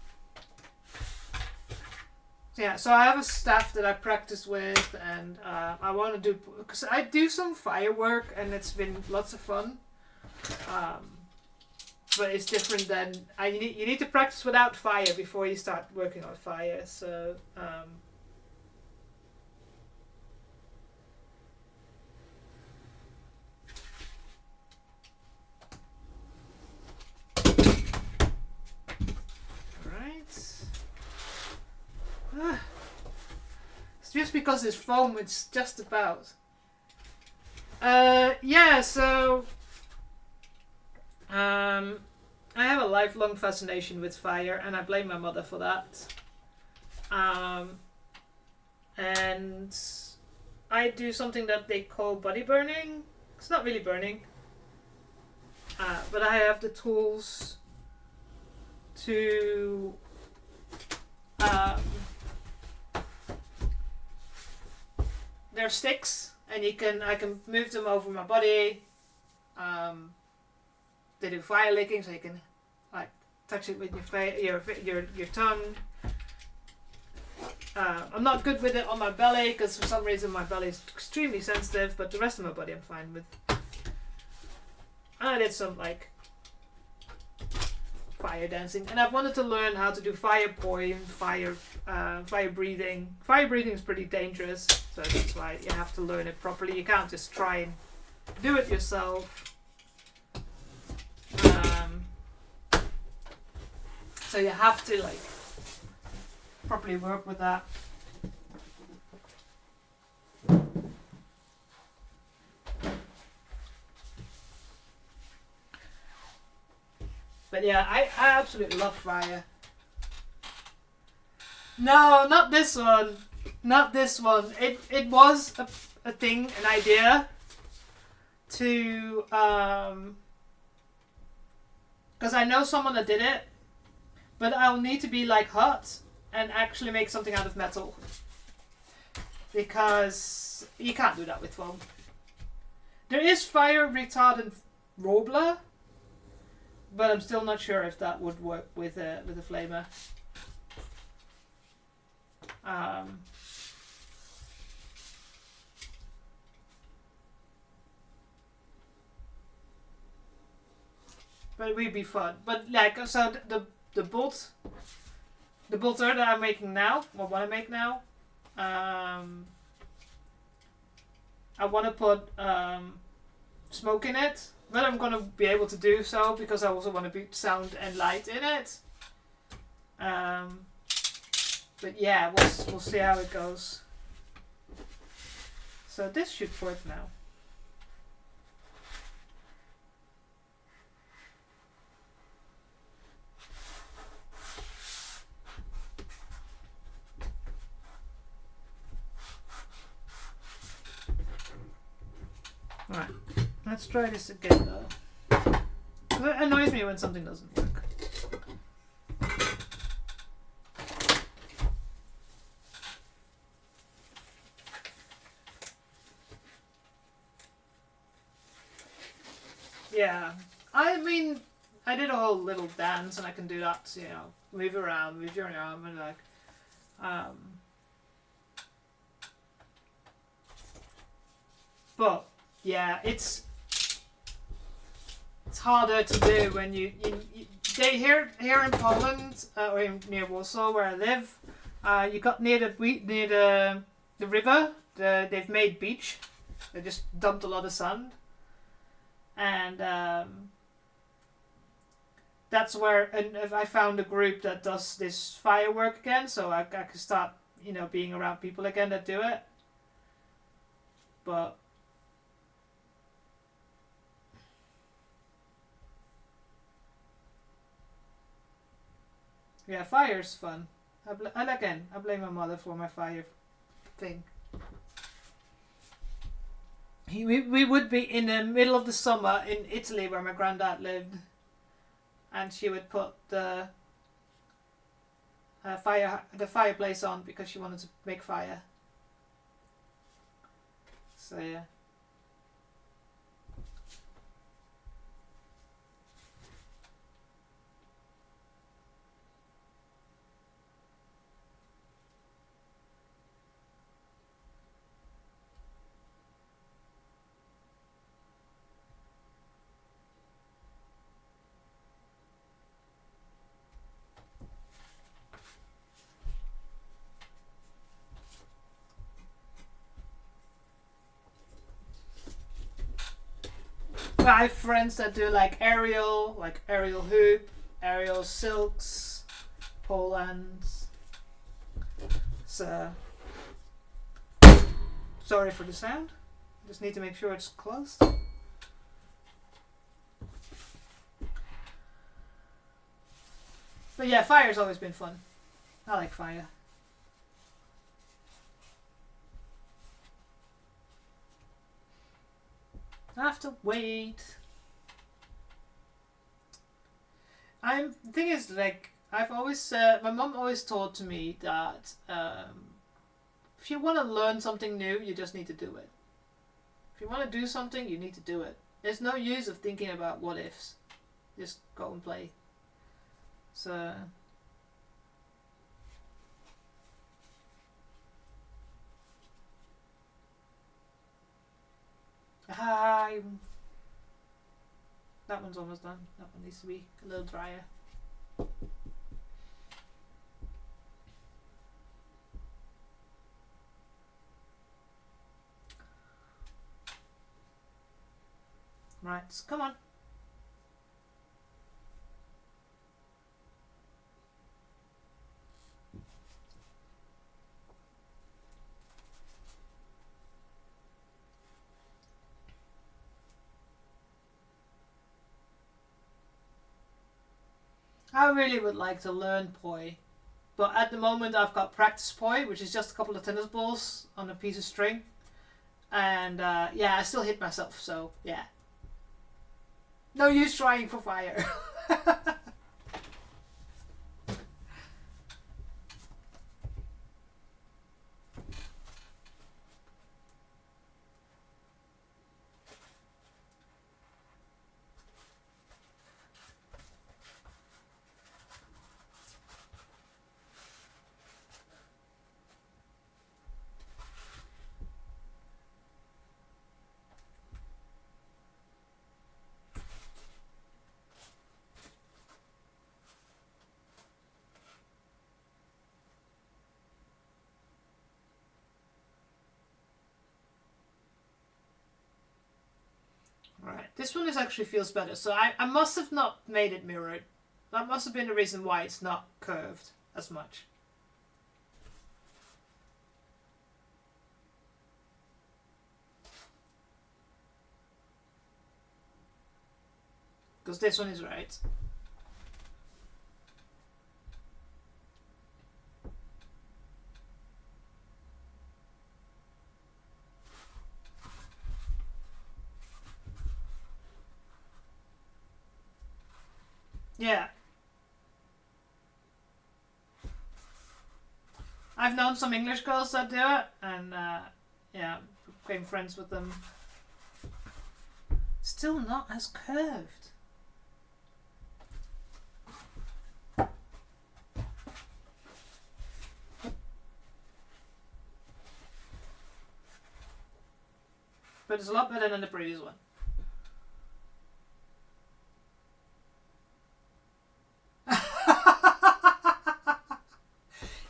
Yeah, so I have a staff that I practice with, and I want to do, because I do some firework and it's been lots of fun. But it's different than you need to practice without fire before you start working on fire. So it's just because it's foam, it's just about. Yeah, so I have a lifelong fascination with fire, and I blame my mother for that. And I do something that they call body burning. It's not really burning, but I have the tools to they're sticks, and I can move them over my body. They do fire licking, so you can like touch it with your tongue. I'm not good with it on my belly because for some reason my belly is extremely sensitive, but the rest of my body I'm fine with. I did some like fire dancing, and I've wanted to learn how to do fire pouring, fire breathing. Fire breathing is pretty dangerous, so that's why you have to learn it properly. You can't just try and do it yourself. So you have to like properly work with that. But yeah, I absolutely love fire. No, not this one. Not this one. It was a thing, an idea to because I know someone that did it, but I'll need to be like hot and actually make something out of metal, because you can't do that with foam. There is fire retardant Robler, but I'm still not sure if that would work with a flamer. But it would be fun. But like, so the bolter that I'm making now, or what I make now, I want to put smoke in it, but I'm gonna be able to do so because I also want to be sound and light in it. But yeah, we'll see how it goes. So this should work now. Alright, let's try this again though. It annoys me when something doesn't work. Yeah. I mean, I did a whole little dance, and I can do that. You know, move around, move your arm, and like, but yeah, it's harder to do when you they here in Poland or near Warsaw where I live. You got near the river. They've made beach. They just dumped a lot of sand, and that's where. And if I found a group that does this firework again, so I could start, you know, being around people again that do it. But yeah, fire's fun. I blame my mother for my fire thing. We would be in the middle of the summer in Italy where my granddad lived, and she would put the fireplace on because she wanted to make fire. So yeah. I have friends that do like aerial hoop, aerial silks, polelands. So sorry for the sound. Just need to make sure it's closed. But yeah, fire's always been fun. I like fire. I have to wait. The thing is, like, I've always my mom always taught to me that if you want to learn something new, you just need to do it. If you want to do something, you need to do it. There's no use of thinking about what ifs. Just go and play. So that one's almost done. That one needs to be a little drier. Right, come on. I really would like to learn poi, but at the moment I've got practice poi, which is just a couple of tennis balls on a piece of string, and yeah, I still hit myself, so yeah. No use trying for fire. Right, this one actually feels better. So I must have not made it mirrored. That must have been the reason why it's not curved as much. Because this one is right. Yeah. I've known some English girls that do it, and yeah, became friends with them. Still not as curved. But it's a lot better than the previous one.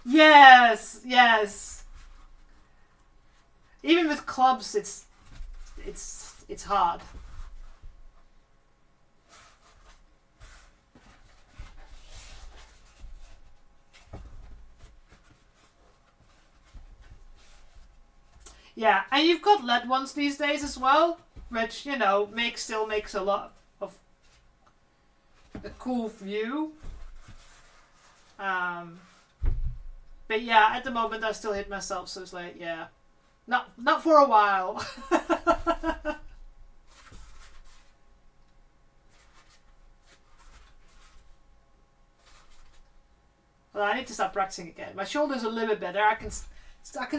Yes, yes. Even with clubs, it's hard. Yeah, and you've got LED ones these days as well, which, you know, still makes a lot of a cool view. But yeah, at the moment I still hit myself, so it's like, yeah, not for a while. Well, I need to start practicing again. My shoulder's a little bit better. I can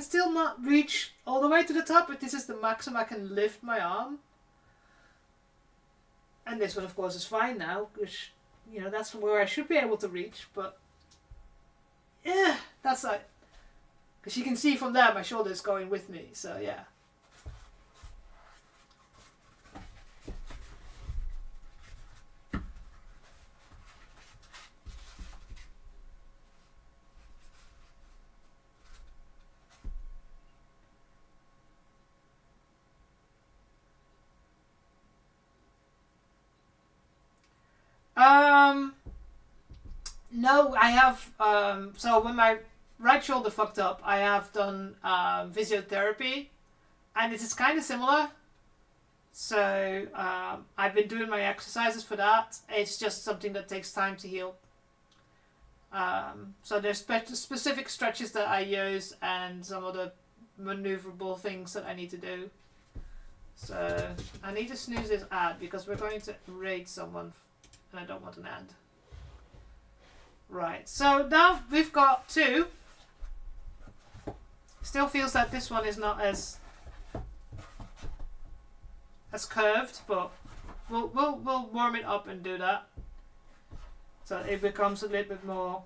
still not reach all the way to the top, but this is the maximum I can lift my arm. And this one, of course, is fine now, which, you know, that's where I should be able to reach, but yeah, that's like, because you can see from there my shoulder is going with me, so yeah. No, I have, so when my right shoulder fucked up, I have done physiotherapy, and it is kind of similar. So I've been doing my exercises for that. It's just something that takes time to heal. So there's specific stretches that I use and some other maneuverable things that I need to do. So I need to snooze this ad because we're going to raid someone and I don't want an ad. Right, so now we've got 2. Still feels that this one is not as curved, but we'll warm it up and do that. So it becomes a little bit more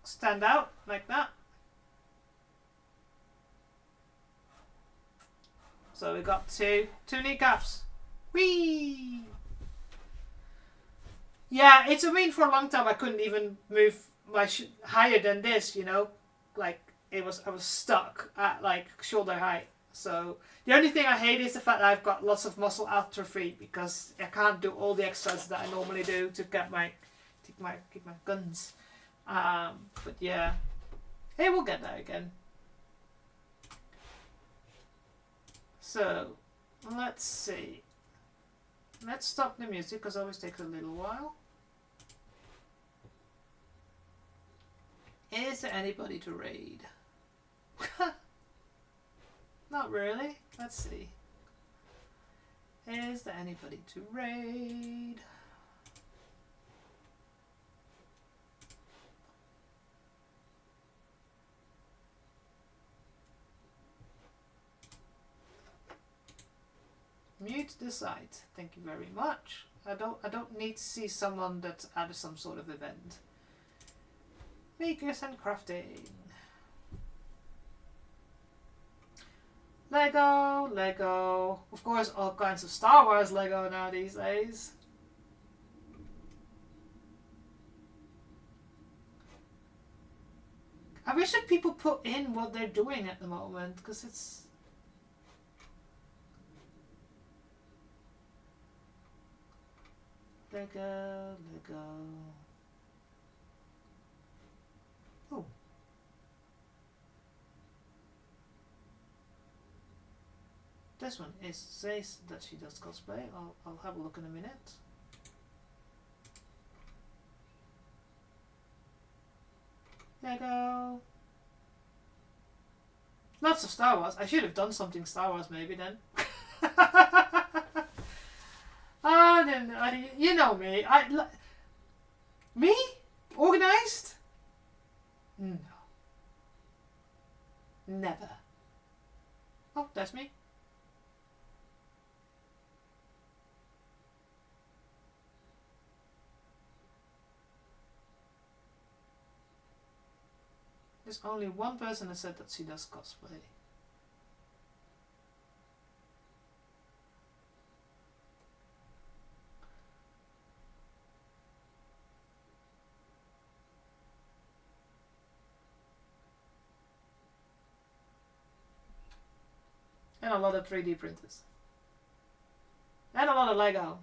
stand out like that. So we got two kneecaps. Whee! Yeah, I mean, for a long time I couldn't even move my higher than this, you know, like I was stuck at like shoulder height. So the only thing I hate is the fact that I've got lots of muscle atrophy because I can't do all the exercises that I normally do to get keep my guns. But yeah, hey, we'll get there again. So let's see. Let's stop the music because it always takes a little while. Is there anybody to raid? Not really. Let's see. Is there anybody to raid? Mute the site. Thank you very much. I don't need to see someone that's at some sort of event. Makers and crafting. Lego. Of course, all kinds of Star Wars Lego now these days. I wish that people put in what they're doing at the moment, because it's... Lego. Oh. This one says that she does cosplay. I'll have a look in a minute. Lego. Lots of Star Wars. I should have done something Star Wars maybe then. You know me. Me? Organized? No. Never. Oh, that's me. There's only one person that said that she does cosplay. And a lot of 3D printers. And a lot of Lego.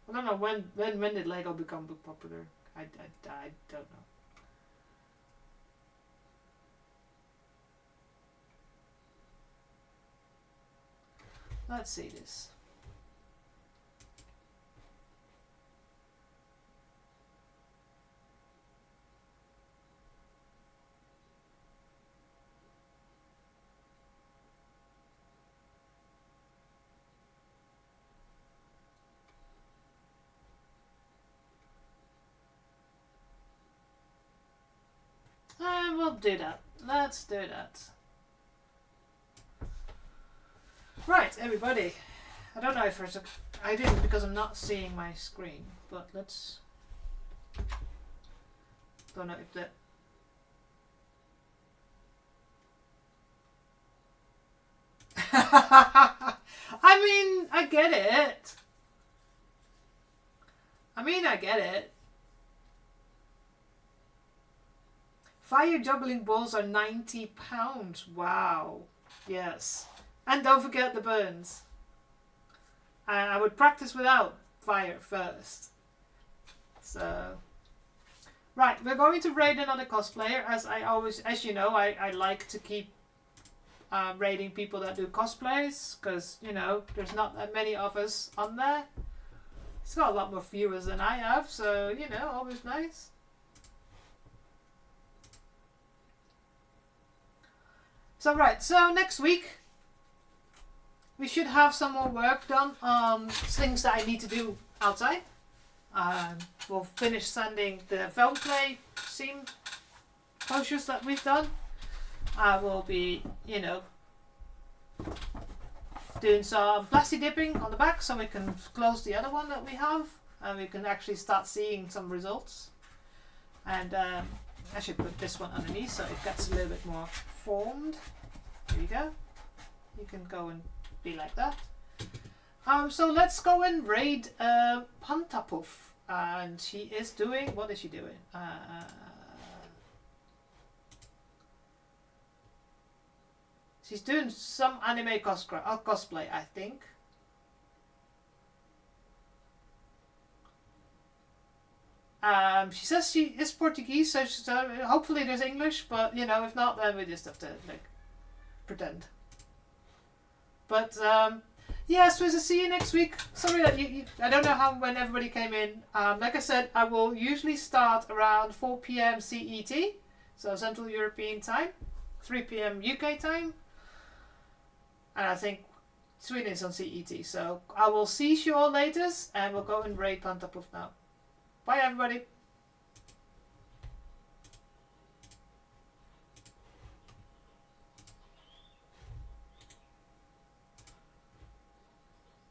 I don't know when did Lego become popular. I don't know. Let's see this. We'll do that. Let's do that. Right, everybody. I don't know if there's a... I didn't because I'm not seeing my screen. But let's... Don't know if that... I mean, I get it. I get it. Fire juggling balls are £90. Wow. Yes. And don't forget the burns. And I would practice without fire first. So... Right, we're going to raid another cosplayer. As you know, I like to keep raiding people that do cosplays. Because, you know, there's not that many of us on there. It's got a lot more viewers than I have. So, you know, always nice. So right, so next week we should have some more work done on things that I need to do outside. We'll finish sanding the foam clay seam postures that we've done. I will be, you know, doing some plastic dipping on the back so we can close the other one that we have and we can actually start seeing some results. And I should put this one underneath so it gets a little bit more formed. There you go. You can go and be like that. So let's go and raid Pantapuf. And she is doing... What is she doing? She's doing some anime cosplay, I think. She says she is Portuguese, so hopefully there's English, but you know, if not, then we just have to like pretend. But yeah, so see you next week. Sorry that I don't know when everybody came in. Like I said, I will usually start around 4 p.m. CET, so Central European time, 3 p.m. UK time, and I think Sweden is on CET. So I will see you all later, and we'll go and raid Pantapuf now. Bye everybody.